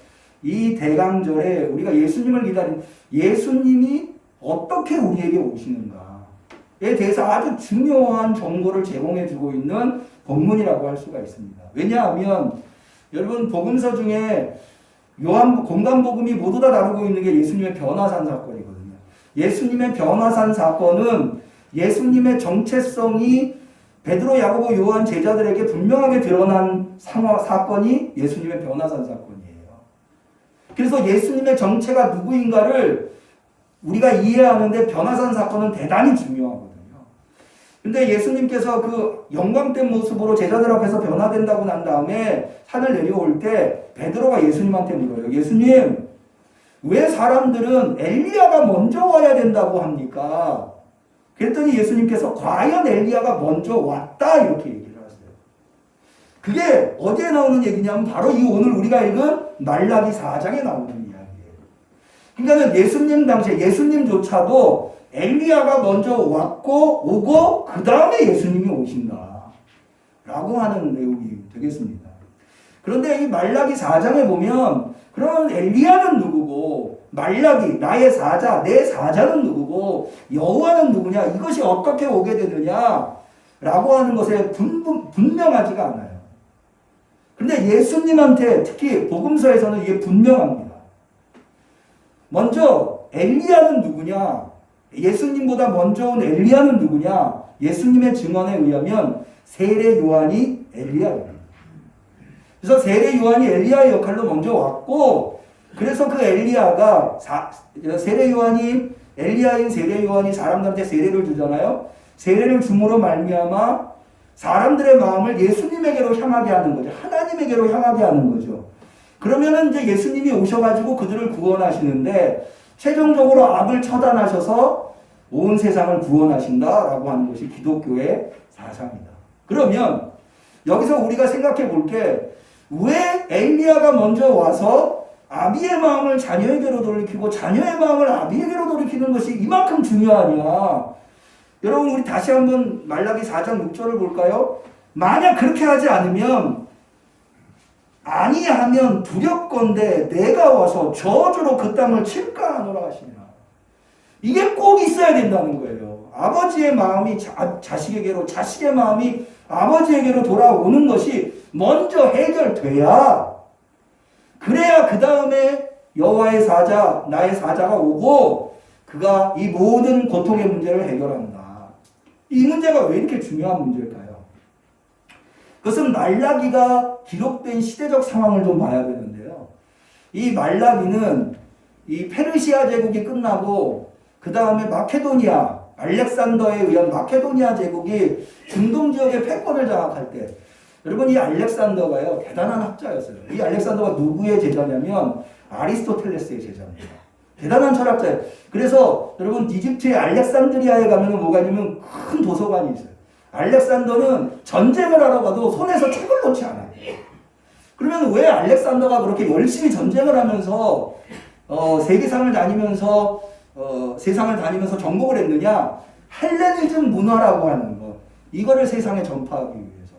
이 대강절에 우리가 예수님을 기다리는, 예수님이 어떻게 우리에게 오시는가에 대해서 아주 중요한 정보를 제공해 주고 있는 본문이라고 할 수가 있습니다. 왜냐하면 여러분 복음서 중에 공간복음이 모두 다 다루고 있는 게 예수님의 변화산 사건이거든요. 예수님의 변화산 사건은 예수님의 정체성이 베드로, 야고보, 요한 제자들에게 분명하게 드러난 사건이 예수님의 변화산 사건이에요. 그래서 예수님의 정체가 누구인가를 우리가 이해하는데 변화산 사건은 대단히 중요하거든요. 근데 예수님께서 그 영광된 모습으로 제자들 앞에서 변화된다고 난 다음에 산을 내려올 때 베드로가 예수님한테 물어요. 예수님, 왜 사람들은 엘리야가 먼저 와야 된다고 합니까? 그랬더니 예수님께서 과연 엘리야가 먼저 왔다 이렇게 얘기를 하세요. 그게 어디에 나오는 얘기냐면 바로 이 오늘 우리가 읽은 말라기 4장에 나오는 이야기예요. 그러니까 예수님 당시에 예수님조차도 엘리야가 먼저 오고 그 다음에 예수님이 오신다 라고 하는 내용이 되겠습니다. 그런데 이 말라기 4장에 보면 그러면 엘리야는 누구고 말라기 나의 사자 내 사자는 누구고 여호와는 누구냐, 이것이 어떻게 오게 되느냐 라고 하는 것에 분명하지가 않아요. 그런데 예수님한테 특히 복음서에서는 이게 분명합니다. 먼저 엘리야는 누구냐, 예수님보다 먼저 온 엘리야는 누구냐, 예수님의 증언에 의하면 세례 요한이 엘리야입니다. 그래서 세례 요한이 엘리야의 역할로 먼저 왔고, 그래서 그 엘리야가 세례 요한이 엘리야인 세례 요한이 사람들한테 세례를 주잖아요. 세례를 줌으로 말미암아 사람들의 마음을 예수님에게로 향하게 하는 거죠. 하나님에게로 향하게 하는 거죠. 그러면은 이제 예수님이 오셔가지고 그들을 구원하시는데 최종적으로 악을 처단하셔서 온 세상을 구원하신다라고 하는 것이 기독교의 사상이다. 그러면 여기서 우리가 생각해 볼 게 왜 엘리야가 먼저 와서 아비의 마음을 자녀에게로 돌이키고 자녀의 마음을 아비에게로 돌이키는 것이 이만큼 중요하냐. 여러분 우리 다시 한번 말라기 4장 6절을 볼까요? 만약 그렇게 하지 않으면 아니하면 두렵건대 내가 와서 저주로 그 땅을 칠까 하노라 하시니라. 이게 꼭 있어야 된다는 거예요. 아버지의 마음이 자식에게로, 자식의 마음이 아버지에게로 돌아오는 것이 먼저 해결돼야, 그래야 그 다음에 여호와의 사자, 나의 사자가 오고 그가 이 모든 고통의 문제를 해결한다. 이 문제가 왜 이렇게 중요한 문제일까요? 그것은 말라기가 기록된 시대적 상황을 좀 봐야 되는데요. 이 말라기는 이 페르시아 제국이 끝나고 그 다음에 마케도니아, 알렉산더에 의한 마케도니아 제국이 중동 지역의 패권을 장악할 때, 여러분 이 알렉산더가요 대단한 학자였어요. 이 알렉산더가 누구의 제자냐면 아리스토텔레스의 제자입니다. 대단한 철학자예요. 그래서 여러분 이집트의 알렉산드리아에 가면 뭐가 있냐면 큰 도서관이 있어요. 알렉산더는 전쟁을 하러 가도 손에서 책을 놓지 않아요. 그러면 왜 알렉산더가 그렇게 열심히 전쟁을 하면서 세계상을 다니면서 세상을 다니면서 정복을 했느냐? 헬레니즘 문화라고 하는 것, 이거를 세상에 전파하기 위해서.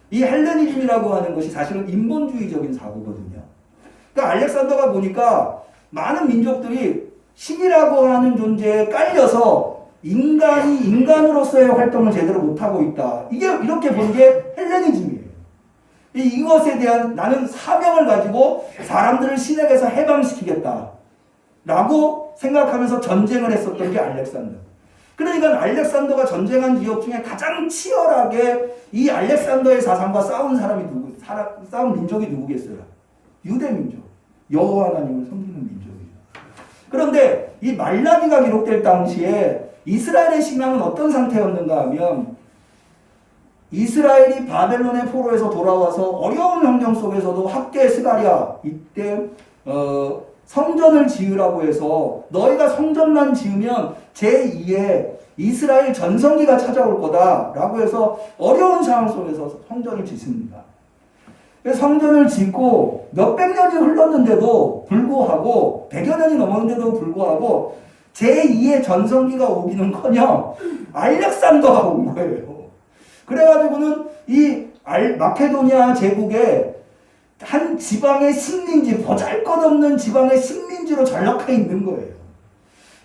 이 헬레니즘이라고 하는 것이 사실은 인본주의적인 사고거든요. 그러니까 알렉산더가 보니까 많은 민족들이 신이라고 하는 존재에 깔려서 인간이 인간으로서의 활동을 제대로 못하고 있다. 이게 이렇게 본 게 헬레니즘이에요. 이것에 대한 나는 사명을 가지고 사람들을 신에게서 해방시키겠다 라고 생각하면서 전쟁을 했었던 게 알렉산더. 그러니까 알렉산더가 전쟁한 지역 중에 가장 치열하게 이 알렉산더의 사상과 싸운 사람이 싸운 민족이 누구겠어요? 유대민족. 여호와 하나님을 섬기는 민족이죠. 그런데 이 말라기가 기록될 당시에 이스라엘의 신앙은 어떤 상태였는가 하면 이스라엘이 바벨론의 포로에서 돌아와서 어려운 환경 속에서도 학계 스가랴 이때 성전을 지으라고 해서 너희가 성전만 지으면 제2의 이스라엘 전성기가 찾아올 거다라고 해서 어려운 상황 속에서 성전을 짓습니다. 성전을 짓고 몇백 년이 흘렀는데도 불구하고 100여 년이 넘었는데도 불구하고 제2의 전성기가 오기는커녕 알렉산더가 온 거예요. 그래가지고는 이 마케도니아 제국의 한 지방의 식민지, 보잘것없는 지방의 식민지로 전락해 있는 거예요.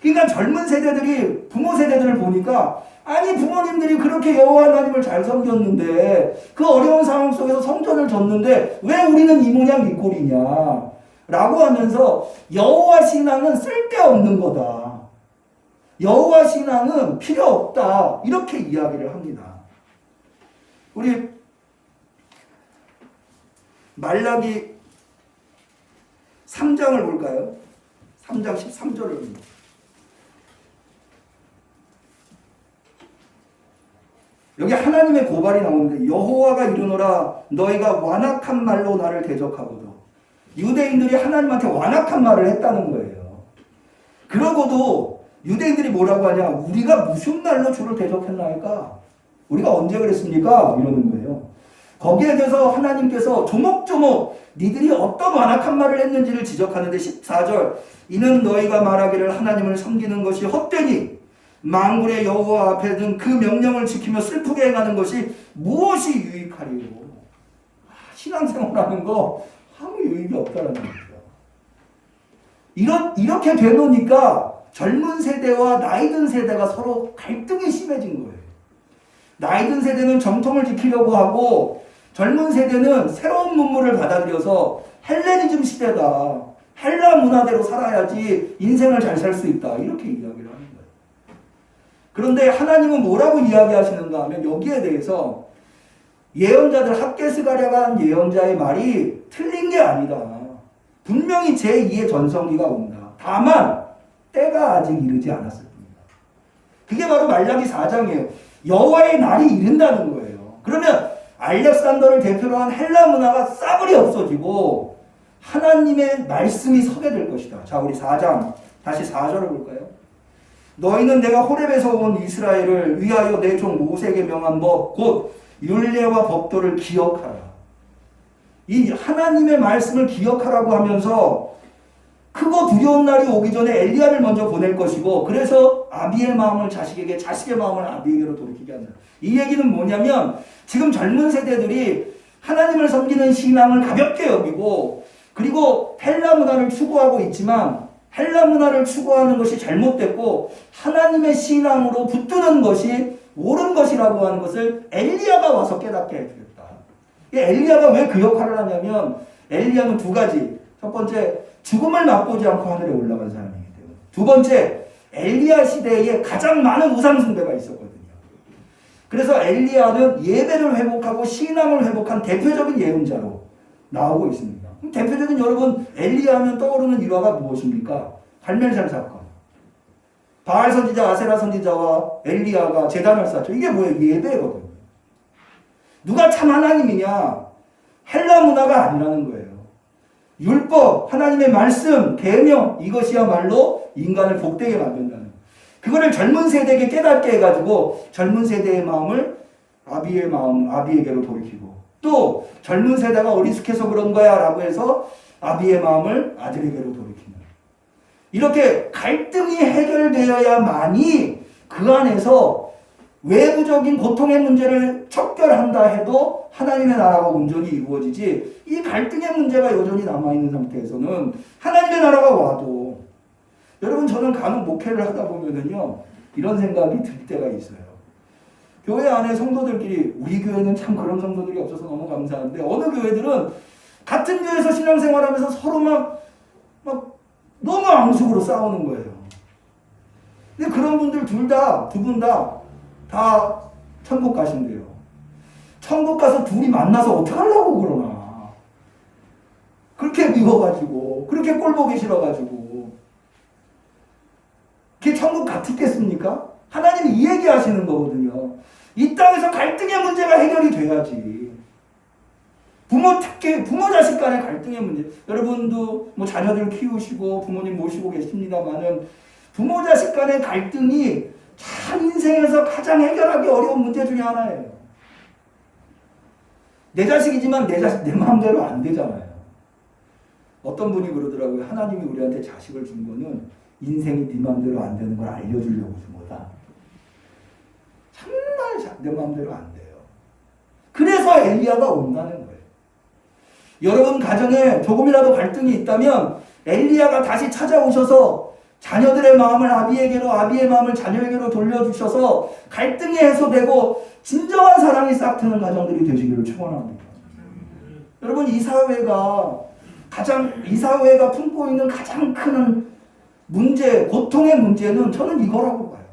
그러니까 젊은 세대들이 부모 세대들을 보니까 아니 부모님들이 그렇게 여호와 하나님을 잘 섬겼는데 그 어려운 상황 속에서 성전을 졌는데 왜 우리는 이 모양 이 꼴이냐 라고 하면서 여호와 신앙은 쓸데없는 거다. 여호와 신앙은 필요 없다. 이렇게 이야기를 합니다. 우리 말라기 3장을 볼까요? 3장 13절을 봅니다. 여기 하나님의 고발이 나오는데 여호와가 이르노라 너희가 완악한 말로 나를 대적하거든. 유대인들이 하나님한테 완악한 말을 했다는 거예요. 그러고도 유대인들이 뭐라고 하냐? 우리가 무슨 말로 주를 대적했나이까? 우리가 언제 그랬습니까? 이러는 거예요. 거기에 대해서 하나님께서 조목조목 니들이 어떤 완악한 말을 했는지를 지적하는데 14절 이는 너희가 말하기를 하나님을 섬기는 것이 헛되니 만군의 여호와 앞에는 그 명령을 지키며 슬프게 행하는 것이 무엇이 유익하리요. 신앙생활하는 거 아무 유익이 없다는 거죠. 이렇게 되놓으니까 젊은 세대와 나이든 세대가 서로 갈등이 심해진 거예요. 나이든 세대는 정통을 지키려고 하고 젊은 세대는 새로운 문물을 받아들여서 헬레니즘 시대다. 헬라 문화대로 살아야지 인생을 잘 살 수 있다. 이렇게 이야기를 하는 거예요. 그런데 하나님은 뭐라고 이야기하시는가 하면 여기에 대해서 예언자들 학개스가랴가 한 예언자의 말이 틀린 게 아니다. 분명히 제2의 전성기가 온다. 다만 때가 아직 이르지 않았을 뿐이다. 그게 바로 말라기 4장이에요. 여호와의 날이 이른다는 거예요. 그러면 알렉산더를 대표로 한 헬라 문화가 싸그리 없어지고 하나님의 말씀이 서게 될 것이다. 자, 우리 4장 다시 4절을 볼까요? 너희는 내가 호렙에서 온 이스라엘을 위하여 내 종 모세에게 명한 법 곧 율례와 법도를 기억하라. 이 하나님의 말씀을 기억하라고 하면서 크고 두려운 날이 오기 전에 엘리야를 먼저 보낼 것이고 그래서 아비의 마음을 자식에게 자식의 마음을 아비에게로 돌이키게 한다. 이 얘기는 뭐냐면 지금 젊은 세대들이 하나님을 섬기는 신앙을 가볍게 여기고 그리고 헬라 문화를 추구하고 있지만 헬라 문화를 추구하는 것이 잘못됐고 하나님의 신앙으로 붙드는 것이 옳은 것이라고 하는 것을 엘리야가 와서 깨닫게 해주겠다. 엘리야가 왜 그 역할을 하냐면 엘리야는 두 가지. 첫 번째 죽음을 맛보지 않고 하늘에 올라간 사람이기 때문에. 두 번째 엘리야 시대에 가장 많은 우상 숭배가 있었거든요. 그래서 엘리야는 예배를 회복하고 신앙을 회복한 대표적인 예언자로 나오고 있습니다. 그럼 대표적인 여러분 엘리야 하면 떠오르는 일화가 무엇입니까? 갈멜살 사건. 바알 선지자 아세라 선지자와 엘리야가 제단을 쌓죠. 이게 뭐예요? 예배거든요. 누가 참 하나님이냐? 헬라 문화가 아니라는 거예요. 율법, 하나님의 말씀, 계명 이것이야말로 인간을 복되게 만든다는 그거를 젊은 세대에게 깨닫게 해가지고 젊은 세대의 마음을 아비에게로 돌이키고 또 젊은 세대가 어리숙해서 그런 거야 라고 해서 아비의 마음을 아들에게로 돌이키는 이렇게 갈등이 해결되어야만이 그 안에서 외부적인 고통의 문제를 척결한다 해도 하나님의 나라가 온전히 이루어지지 이 갈등의 문제가 여전히 남아있는 상태에서는 하나님의 나라가 와도 여러분 저는 간혹 목회를 하다 보면은요 이런 생각이 들 때가 있어요. 교회 안에 성도들끼리 우리 교회는 참 그런 성도들이 없어서 너무 감사한데 어느 교회들은 같은 교회에서 신앙생활하면서 서로 막 너무 앙숙으로 싸우는 거예요. 근데 그런 분들 두 분 다 천국 가신대요. 천국 가서 둘이 만나서 어떻게 하려고 그러나. 그렇게 미워가지고 그렇게 꼴보기 싫어가지고 그게 천국 같겠습니까? 하나님이 이 얘기하시는 거거든요. 이 땅에서 갈등의 문제가 해결이 돼야지. 특히 부모 자식 간의 갈등의 문제. 여러분도 뭐 자녀들 키우시고 부모님 모시고 계십니다만은 부모 자식 간의 갈등이 참 인생에서 가장 해결하기 어려운 문제 중에 하나예요. 내 자식이지만 내 마음대로 안 되잖아요. 어떤 분이 그러더라고요. 하나님이 우리한테 자식을 준 거는 인생이 네 마음대로 안 되는 걸 알려주려고 준 거다. 정말 내 마음대로 안 돼요. 그래서 엘리야가 온다는 거예요. 여러분 가정에 조금이라도 갈등이 있다면 엘리야가 다시 찾아오셔서 자녀들의 마음을 아비에게로, 아비의 마음을 자녀에게로 돌려주셔서 갈등이 해소되고 진정한 사랑이 싹 트는 가정들이 되시기를 축원합니다. 여러분 이 사회가 품고 있는 가장 큰 문제, 고통의 문제는 저는 이거라고 봐요.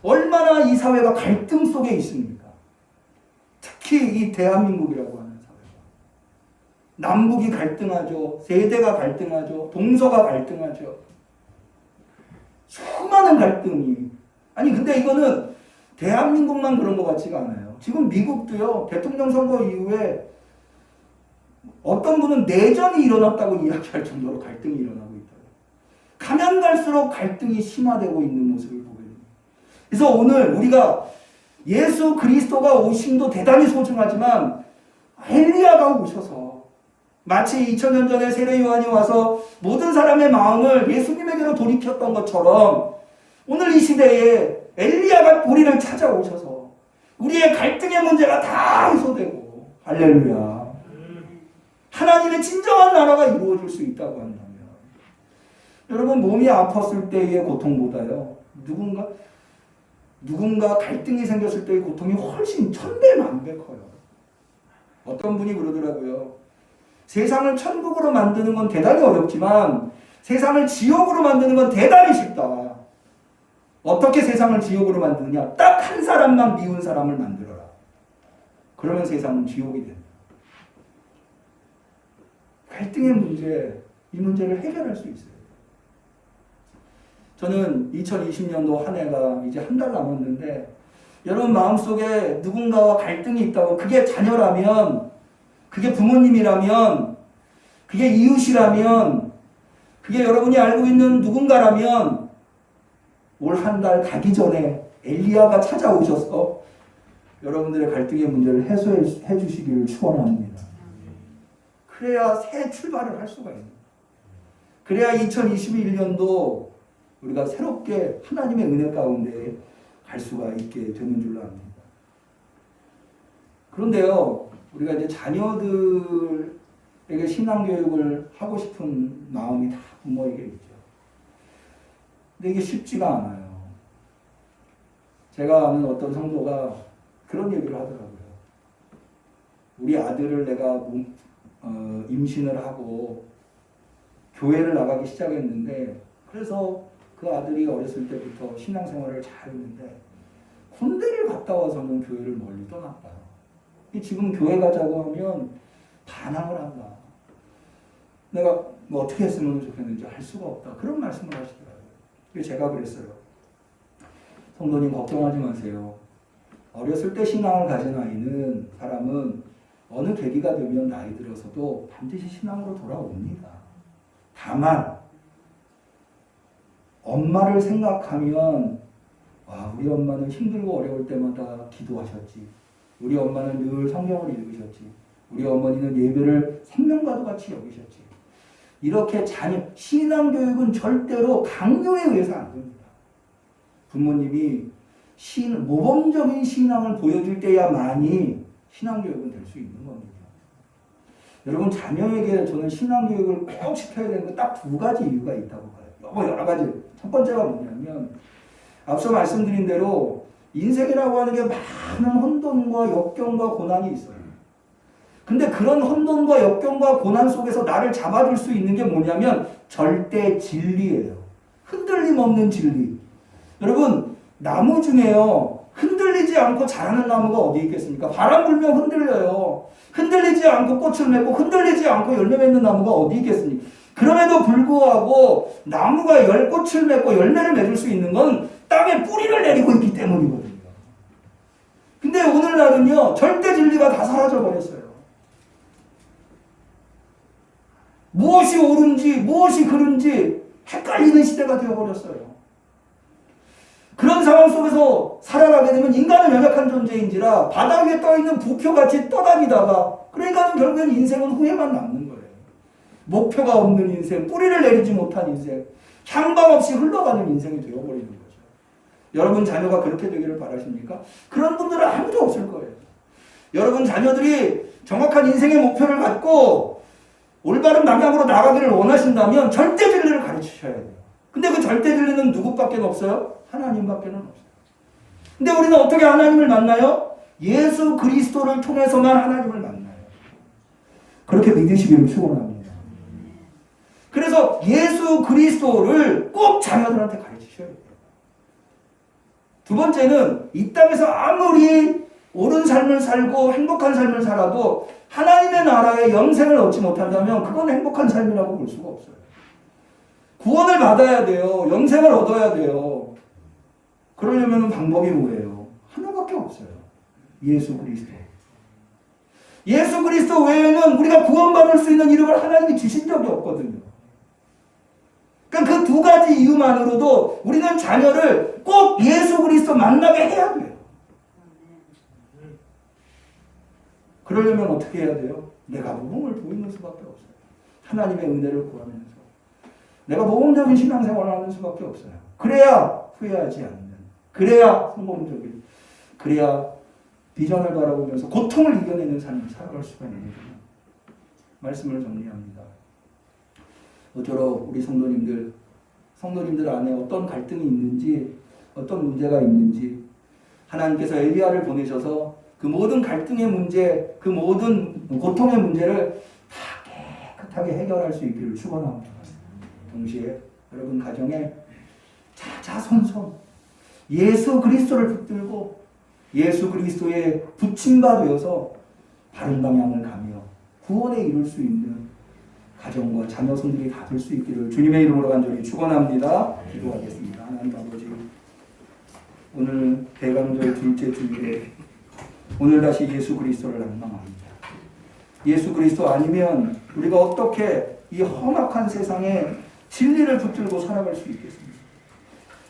얼마나 이 사회가 갈등 속에 있습니까? 특히 이 대한민국이라고 하는 사회가. 남북이 갈등하죠. 세대가 갈등하죠. 동서가 갈등하죠. 수많은 갈등이. 아니 근데 이거는 대한민국만 그런 것 같지가 않아요. 지금 미국도요. 대통령 선거 이후에 어떤 분은 내전이 일어났다고 이야기할 정도로 갈등이 일어나고 있다. 가면 갈수록 갈등이 심화되고 있는 모습을 보게 됩니다. 그래서 오늘 우리가 예수 그리스도가 오심도 대단히 소중하지만 엘리야가 오셔서 마치 2000년 전에 세례 요한이 와서 모든 사람의 마음을 예수님에게로 돌이켰던 것처럼 오늘 이 시대에 엘리야가 우리를 찾아오셔서 우리의 갈등의 문제가 다 해소되고 할렐루야. 하나님의 진정한 나라가 이루어질 수 있다고 한다면 여러분 몸이 아팠을 때의 고통보다요 누군가 갈등이 생겼을 때의 고통이 훨씬 천배 만배 커요. 어떤 분이 그러더라고요. 세상을 천국으로 만드는 건 대단히 어렵지만 세상을 지옥으로 만드는 건 대단히 쉽다. 어떻게 세상을 지옥으로 만드느냐? 딱 한 사람만 미운 사람을 만들어라. 그러면 세상은 지옥이 된다. 갈등의 문제, 이 문제를 해결할 수 있어요. 저는 2020년도 한 해가 이제 한 달 남았는데 여러분 마음속에 누군가와 갈등이 있다고 그게 자녀라면 그게 부모님이라면 그게 이웃이라면 그게 여러분이 알고 있는 누군가라면 올 한 달 가기 전에 엘리야가 찾아오셔서 여러분들의 갈등의 문제를 해소해 주시기를 축원합니다. 그래야 새 출발을 할 수가 있는 거예요. 그래야 2021년도 우리가 새롭게 하나님의 은혜 가운데 갈 수가 있게 되는 줄로 압니다. 그런데요, 우리가 이제 자녀들에게 신앙교육을 하고 싶은 마음이 다 부모에게 있죠. 근데 이게 쉽지가 않아요. 제가 아는 어떤 성도가 그런 얘기를 하더라고요. 우리 아들을 내가 임신을 하고 교회를 나가기 시작했는데 그래서 그 아들이 어렸을 때부터 신앙생활을 잘 했는데 군대를 갔다 와서는 교회를 멀리 떠났다. 지금 교회 가자고 하면 반항을 한다. 내가 뭐 어떻게 했으면 좋겠는지 할 수가 없다. 그런 말씀을 하시더라고요. 제가 그랬어요. 성도님 걱정하지 마세요. 어렸을 때 신앙을 가진 사람은 어느 계기가 되면 나이 들어서도 반드시 신앙으로 돌아옵니다. 다만 엄마를 생각하면 와, 우리 엄마는 힘들고 어려울 때마다 기도하셨지. 우리 엄마는 늘 성경을 읽으셨지. 우리 어머니는 예배를 생명과도 같이 여기셨지. 이렇게 신앙교육은 절대로 강요에 의해서 안 됩니다. 부모님이 모범적인 신앙을 보여줄 때야만이 신앙교육은 될 수 있는 겁니다. 여러분 자녀에게 저는 신앙교육을 꼭 시켜야 되는 건 딱 두 가지 이유가 있다고 봐요. 여러 가지. 첫 번째가 뭐냐면 앞서 말씀드린 대로 인생이라고 하는 게 많은 혼돈과 역경과 고난이 있어요. 근데 그런 혼돈과 역경과 고난 속에서 나를 잡아줄 수 있는 게 뭐냐면 절대 진리예요. 흔들림 없는 진리. 여러분 나무 중에요 흔들리지 않고 자라는 나무가 어디 있겠습니까? 바람 불면 흔들려요. 흔들리지 않고 꽃을 맺고 흔들리지 않고 열매 맺는 나무가 어디 있겠습니까? 그럼에도 불구하고 나무가 꽃을 맺고 열매를 맺을 수 있는 건 땅에 뿌리를 내리고 있기 때문이거든요. 근데 오늘날은요, 절대 진리가 다 사라져버렸어요. 무엇이 옳은지 무엇이 그른지 헷갈리는 시대가 되어버렸어요. 그런 상황 속에서 살아가게 되면 인간은 연약한 존재인지라 바다 위에 떠있는 부표같이 떠다니다가 그러니까 결국엔 인생은 후회만 남는 거예요. 목표가 없는 인생, 뿌리를 내리지 못한 인생, 향방 없이 흘러가는 인생이 되어버리는 거죠. 여러분 자녀가 그렇게 되기를 바라십니까? 그런 분들은 아무도 없을 거예요. 여러분 자녀들이 정확한 인생의 목표를 갖고 올바른 방향으로 나가기를 원하신다면 절대 진리를 가르치셔야 돼요. 근데 그 절대 진리는 누구밖에 없어요? 하나님밖에 없어요. 근데 우리는 어떻게 하나님을 만나요? 예수 그리스도를 통해서만 하나님을 만나요. 그렇게 믿으시기를 축원합니다. 그래서 예수 그리스도를 꼭 자녀들한테 가르치셔야 돼요. 두 번째는 이 땅에서 아무리 옳은 삶을 살고 행복한 삶을 살아도 하나님의 나라의 영생을 얻지 못한다면 그건 행복한 삶이라고 볼 수가 없어요. 구원을 받아야 돼요. 영생을 얻어야 돼요. 그러려면 방법이 뭐예요? 하나밖에 없어요. 예수 그리스도. 예수 그리스도 외에는 우리가 구원받을 수 있는 이름을 하나님이 주신 적이 없거든요. 그러니까 그 두 가지 이유만으로도 우리는 자녀를 꼭 예수 그리스도 만나게 해야 돼요. 그러려면 어떻게 해야 돼요? 내가 모범을 보이는 수밖에 없어요. 하나님의 은혜를 구하면서 내가 모범적인 신앙생활을 하는 수밖에 없어요. 그래야 후회하지 않는, 그래야 성공적인, 그래야 비전을 바라보면서 고통을 이겨내는 삶을 살아갈 수가 있는 거죠. 말씀을 정리합니다. 어쩌록 우리 성도님들 안에 어떤 갈등이 있는지, 어떤 문제가 있는지 하나님께서 엘리야를 보내셔서 그 모든 갈등의 문제, 그 모든 고통의 문제를 다 깨끗하게 해결할 수 있기를 축원합니다. 동시에 여러분 가정에 자자손손 예수 그리스도를 붙들고 예수 그리스도의 붙임바 되어서 바른 방향을 가며 구원에 이룰 수 있는 가정과 자녀손들이 다 될 수 있기를 주님의 이름으로 간절히 축원합니다. 기도하겠습니다. 하나님 아버지, 오늘 대강절 둘째 주일에 오늘 다시 예수 그리스도를 낭망합니다. 예수 그리스도 아니면 우리가 어떻게 이 험악한 세상에 진리를 붙들고 살아갈 수 있겠습니까?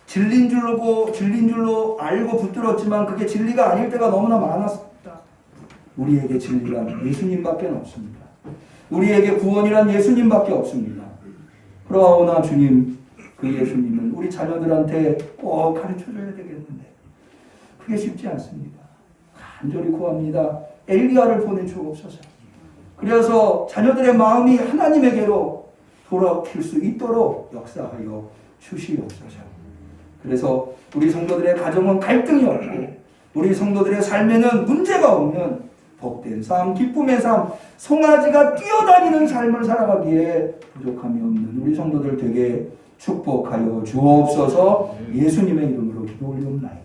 진리인 줄로 알고 붙들었지만 그게 진리가 아닐 때가 너무나 많았습니다. 우리에게 진리란 예수님밖에 없습니다. 우리에게 구원이란 예수님밖에 없습니다. 그러나 주님, 그 예수님은 우리 자녀들한테 꼭 가르쳐줘야 되겠는데 그게 쉽지 않습니다. 간절히 구합니다. 엘리야를 보내주옵소서. 그래서 자녀들의 마음이 하나님에게로 돌아올 수 있도록 역사하여 주시옵소서. 그래서 우리 성도들의 가정은 갈등이 없고 우리 성도들의 삶에는 문제가 없는 복된 삶, 기쁨의 삶, 송아지가 뛰어다니는 삶을 살아가기에 부족함이 없는 우리 성도들 되게 축복하여 주옵소서. 예수님의 이름으로 기도 올리옵나이다.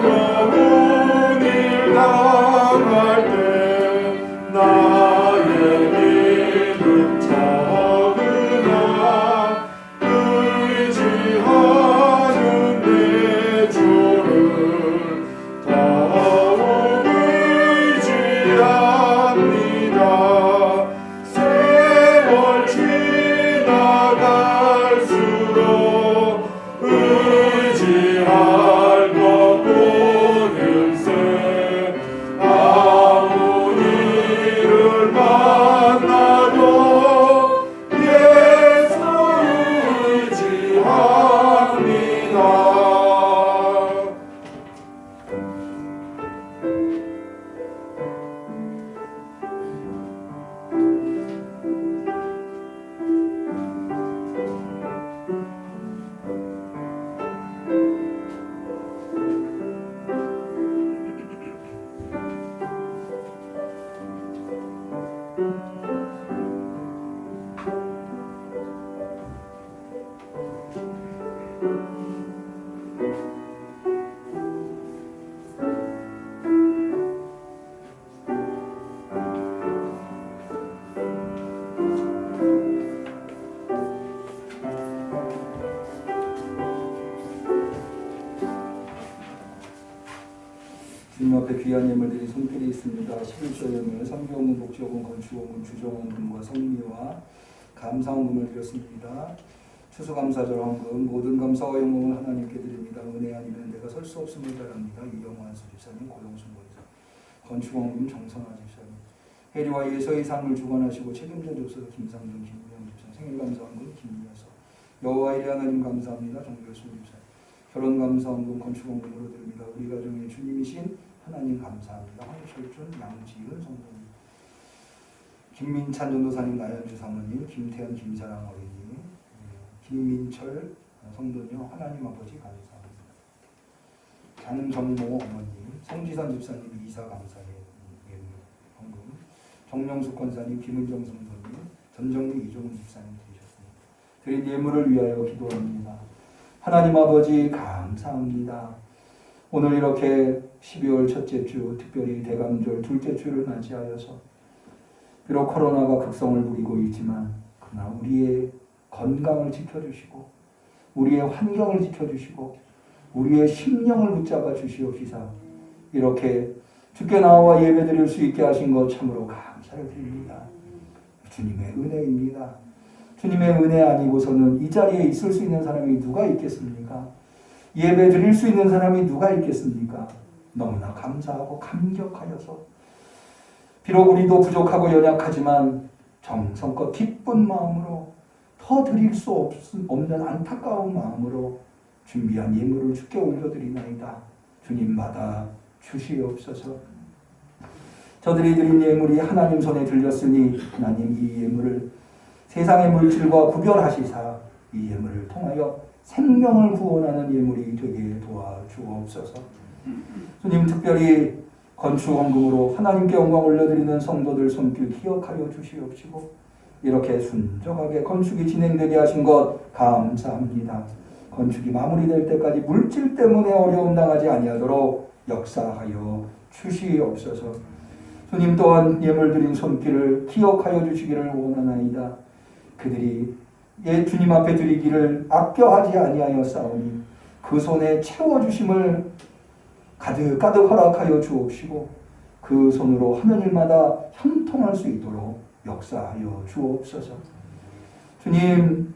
어려운 일 당할 때 나의 믿음 작으나 의지하는 내 주를 더욱 의지합니다. 주님 앞에 귀한 예물들이 손길이 있습니다. 11조 예물, 성경원, 목적원, 건축원금, 주정원금과 성미와 감사원금을 드렸습니다. 추수감사절 헌금, 모든 감사와 영광을 하나님께 드립니다. 은혜 아니면 내가 설 수 없음을 잘합니다. 이영환 수집사님, 고용순 권사, 건축원금 정선화 집사님, 해리와 예서의 삶을 주관하시고 책임져 주셔서 김상준, 김명 집사, 생일감사원금 김여서, 여호와 이레 하나님 감사합니다. 정결수 집사님, 결혼감사원금 건축원금으로 드립니다. 우리 가정의 주님이신 하나님 감사합니다. 황철준, 양지은 성도님, 김민찬 전도사님, 나연주 사모님, 김태현, 김사랑 어린이, 김민철 성도님, 하나님 아버지 감사합니다. 장정모 어머님, 성지선 집사님, 이사 감사의 헌금, 정영숙 권사님, 김은정 성도님, 전정미 이종훈 집사님 드리셨습니다. 드린 예물을 위하여 기도합니다. 하나님 아버지 감사합니다. 오늘 이렇게 12월 첫째 주, 특별히 대감절 둘째 주를 맞이하여서 비록 코로나가 극성을 부리고 있지만 그러나 우리의 건강을 지켜주시고 우리의 환경을 지켜주시고 우리의 심령을 붙잡아 주시옵시사 이렇게 주께 나와 예배드릴 수 있게 하신 것 참으로 감사를 드립니다. 주님의 은혜입니다. 주님의 은혜 아니고서는 이 자리에 있을 수 있는 사람이 누가 있겠습니까? 예배 드릴 수 있는 사람이 누가 있겠습니까? 너무나 감사하고 감격하여서 비록 우리도 부족하고 연약하지만 정성껏 기쁜 마음으로 더 드릴 수 없는 안타까운 마음으로 준비한 예물을 주께 올려드리나이다. 주님 받아 주시옵소서. 저들이 드린 예물이 하나님 손에 들렸으니 하나님 이 예물을 세상의 물질과 구별하시사 이 예물을 통하여 생명을 구원하는 예물이 되게 도와주옵소서. 주님 특별히 건축원금으로 하나님께 영광 올려드리는 성도들 손길 기억하여 주시옵시고 이렇게 순종하게 건축이 진행되게 하신 것 감사합니다. 건축이 마무리될 때까지 물질 때문에 어려움 당하지 아니하도록 역사하여 주시옵소서. 주님 또한 예물 드린 손길을 기억하여 주시기를 원하나이다. 그들이 주님 앞에 드리기를 아껴하지 아니하였사오니 그 손에 채워주심을 가득가득 허락하여 주옵시고 그 손으로 하는 일마다 형통할 수 있도록 역사하여 주옵소서. 주님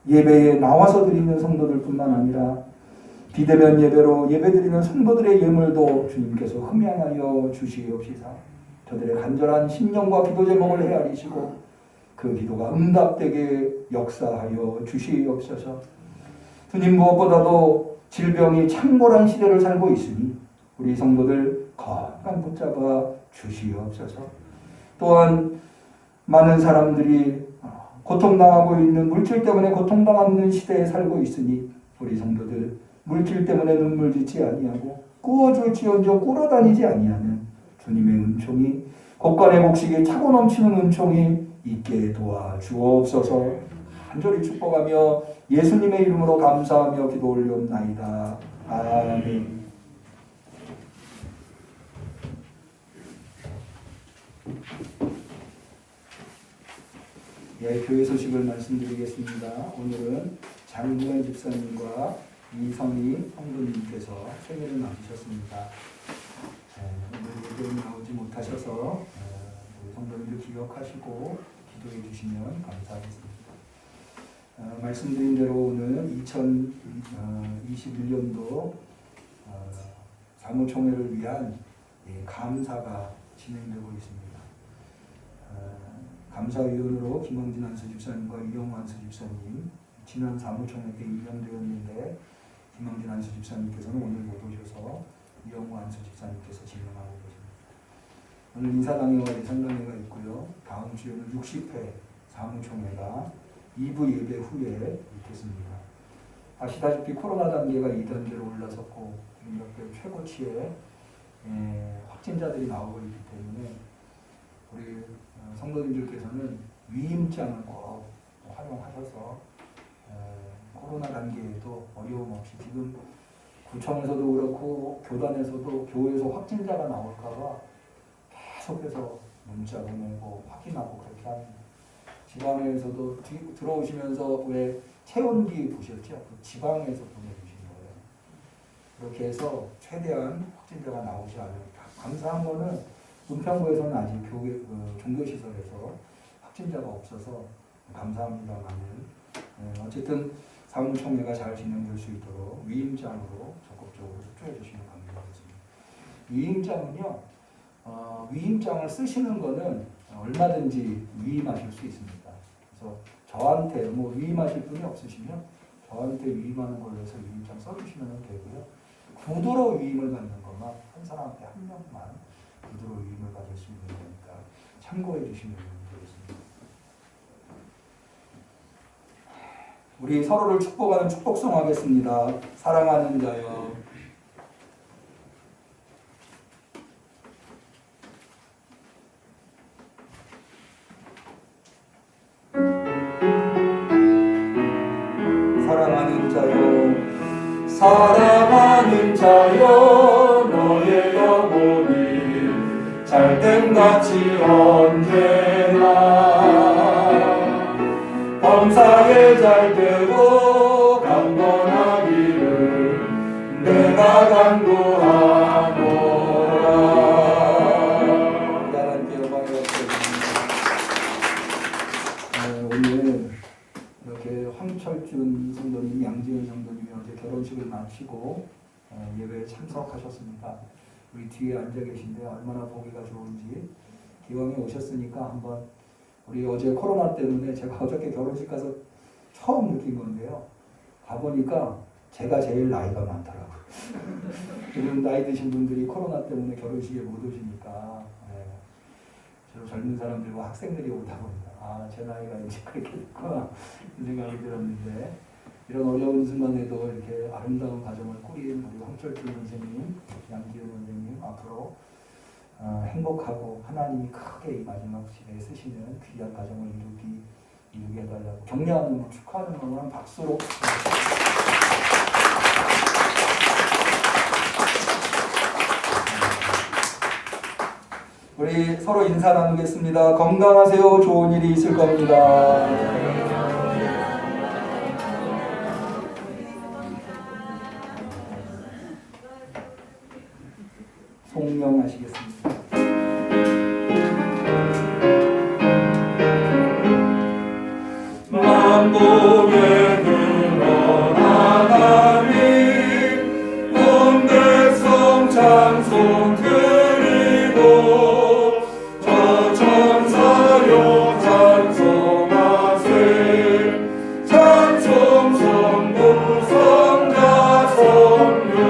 예배에 나와서 드리는 성도들뿐만 아니라 비대면 예배로 예배드리는 성도들의 예물도 주님께서 흠양하여 주시옵시사 저들의 간절한 심령과 기도 제목을 헤아리시고 그 기도가 응답되게 역사하여 주시옵소서. 주님 무엇보다도 질병이 창궐한 시대를 살고 있으니 우리 성도들 건강 붙잡아 주시옵소서. 또한 많은 사람들이 고통당하고 있는 물질 때문에 고통당하는 시대에 살고 있으니 우리 성도들 물질 때문에 눈물 짓지 아니하고 꾸어줄지언정 꿇어다니지 아니하는 주님의 은총이 곳간의 곡식이 차고 넘치는 은총이 있게 도와주옵소서. 간절히 축복하며 예수님의 이름으로 감사하며 기도 올리옵나이다. 아멘. 예, 교회 소식을 말씀드리겠습니다. 오늘은 장구현 집사님과 이성희 성도님께서 생일을 맞으셨습니다. 오늘 예배에 나오지 못하셔서 우리 성도님들 기억하시고 기도해 주시면 감사하겠습니다. 말씀드린 대로 오늘 2021년도 사무총회를 위한 감사가 진행되고 있습니다. 감사위원으로 김홍진 안수집사님과 이영호 안수집사님 지난 사무총회 때 임명되었는데 김홍진 안수집사님께서는 오늘 못 오셔서 이영호 안수집사님께서 진행하고 계십니다. 오늘 인사당회와 예산당회가 있고요. 다음 주에는 60회 사무총회가 2부 예배 후에 있겠습니다. 아시다시피 코로나 단계가 2단계로 올라섰고 이렇게 최고치의 확진자들이 나오고 있기 때문에 우리 성도님들께서는 위임장을 꼭 활용하셔서 코로나 단계에도 어려움 없이 지금 구청에서도 그렇고 교단에서도 교회에서 확진자가 나올까봐 계속해서 문자 보내고 확인하고 그렇게 합니다. 지방에서도 들어오시면서 왜 체온기 보셨죠? 그 지방에서 보내주신 거예요. 그렇게 해서 최대한 확진자가 나오지 않을까. 감사한 거는 은평구에서는 아직 종교시설에서 확진자가 없어서 감사합니다만은 어쨌든 사무총회가 잘 진행될 수 있도록 위임장으로 적극적으로 협조해 주시면 감사하겠습니다. 위임장은요, 위임장을 쓰시는 거는 얼마든지 위임하실 수 있습니다. 그래서 저한테 뭐 위임하실 분이 없으시면 저한테 위임하는 걸로 해서 위임장 써주시면 되고요. 구두로 위임을 받는 것만 한 사람한테 한 명만 구두로 위임을 받을 수 있는 거니까 참고해 주시면 되겠습니다. 우리 서로를 축복하는 축복송 하겠습니다. 사랑하는 자여. 사랑하는 자여, 사랑하는 자여, 너의 영혼이 잘됨같이 언제나 범사에 잘되고 강건하기를 내가 간구하노라. 하나님께 영광을 드립니다. 오늘 이렇게 황철준 성도님, 양지은 성도님이 어제 결혼식을 마치고 예배에 참석하셨습니다. 우리 뒤에 앉아 계신데 얼마나 보기가 좋은지 기왕에 오셨으니까 한번 우리 어제 코로나 때문에 제가 어저께 결혼식 가서 처음 느낀 건데요. 가보니까 제가 제일 나이가 많더라고요. 요즘 나이 드신 분들이 코로나 때문에 결혼식에 못 오시니까 저 젊은 사람들과 학생들이 오다 보니까 제 나이가 이제 그렇게 됐구나 생각이 들었는데 이런 어려운 순간에도 이렇게 아름다운 가정을 꾸린 우리 황철준 선생님, 양지은 선생님 앞으로 행복하고 하나님이 크게 이 마지막 시대에 쓰시는 귀한 가정을 이루게 해달라고 격려하는 거, 축하하는 거랑 박수로 우리 서로 인사 나누겠습니다. 건강하세요. 좋은 일이 있을 겁니다. 송명하시겠습니다. 만국에 드러나나니 온 백성 찬송 드리고 저 천사여 찬송하세 찬송 성부 성자 성령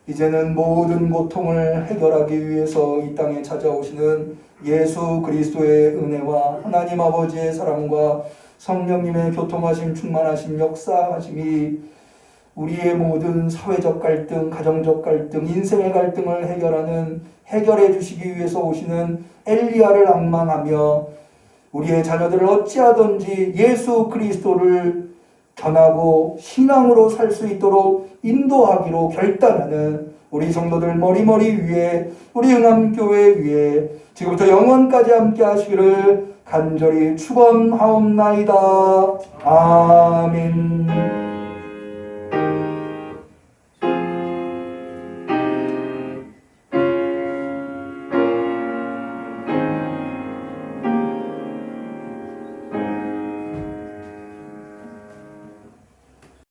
이제는 모든 고통을 해결하기 위해서 이 땅에 찾아오시는 예수 그리스도의 은혜와 하나님 아버지의 사랑과 성령님의 교통하심 충만하신 역사하심이 우리의 모든 사회적 갈등, 가정적 갈등, 인생의 갈등을 해결해 주시기 위해서 오시는 엘리야를 앙망하며 우리의 자녀들을 어찌하든지 예수 그리스도를 전하고 신앙으로 살 수 있도록 인도하기로 결단하는 우리 성도들 머리머리 위에 우리 응암교회 위에 지금부터 영원까지 함께 하시기를 간절히 축원하옵나이다. 아멘.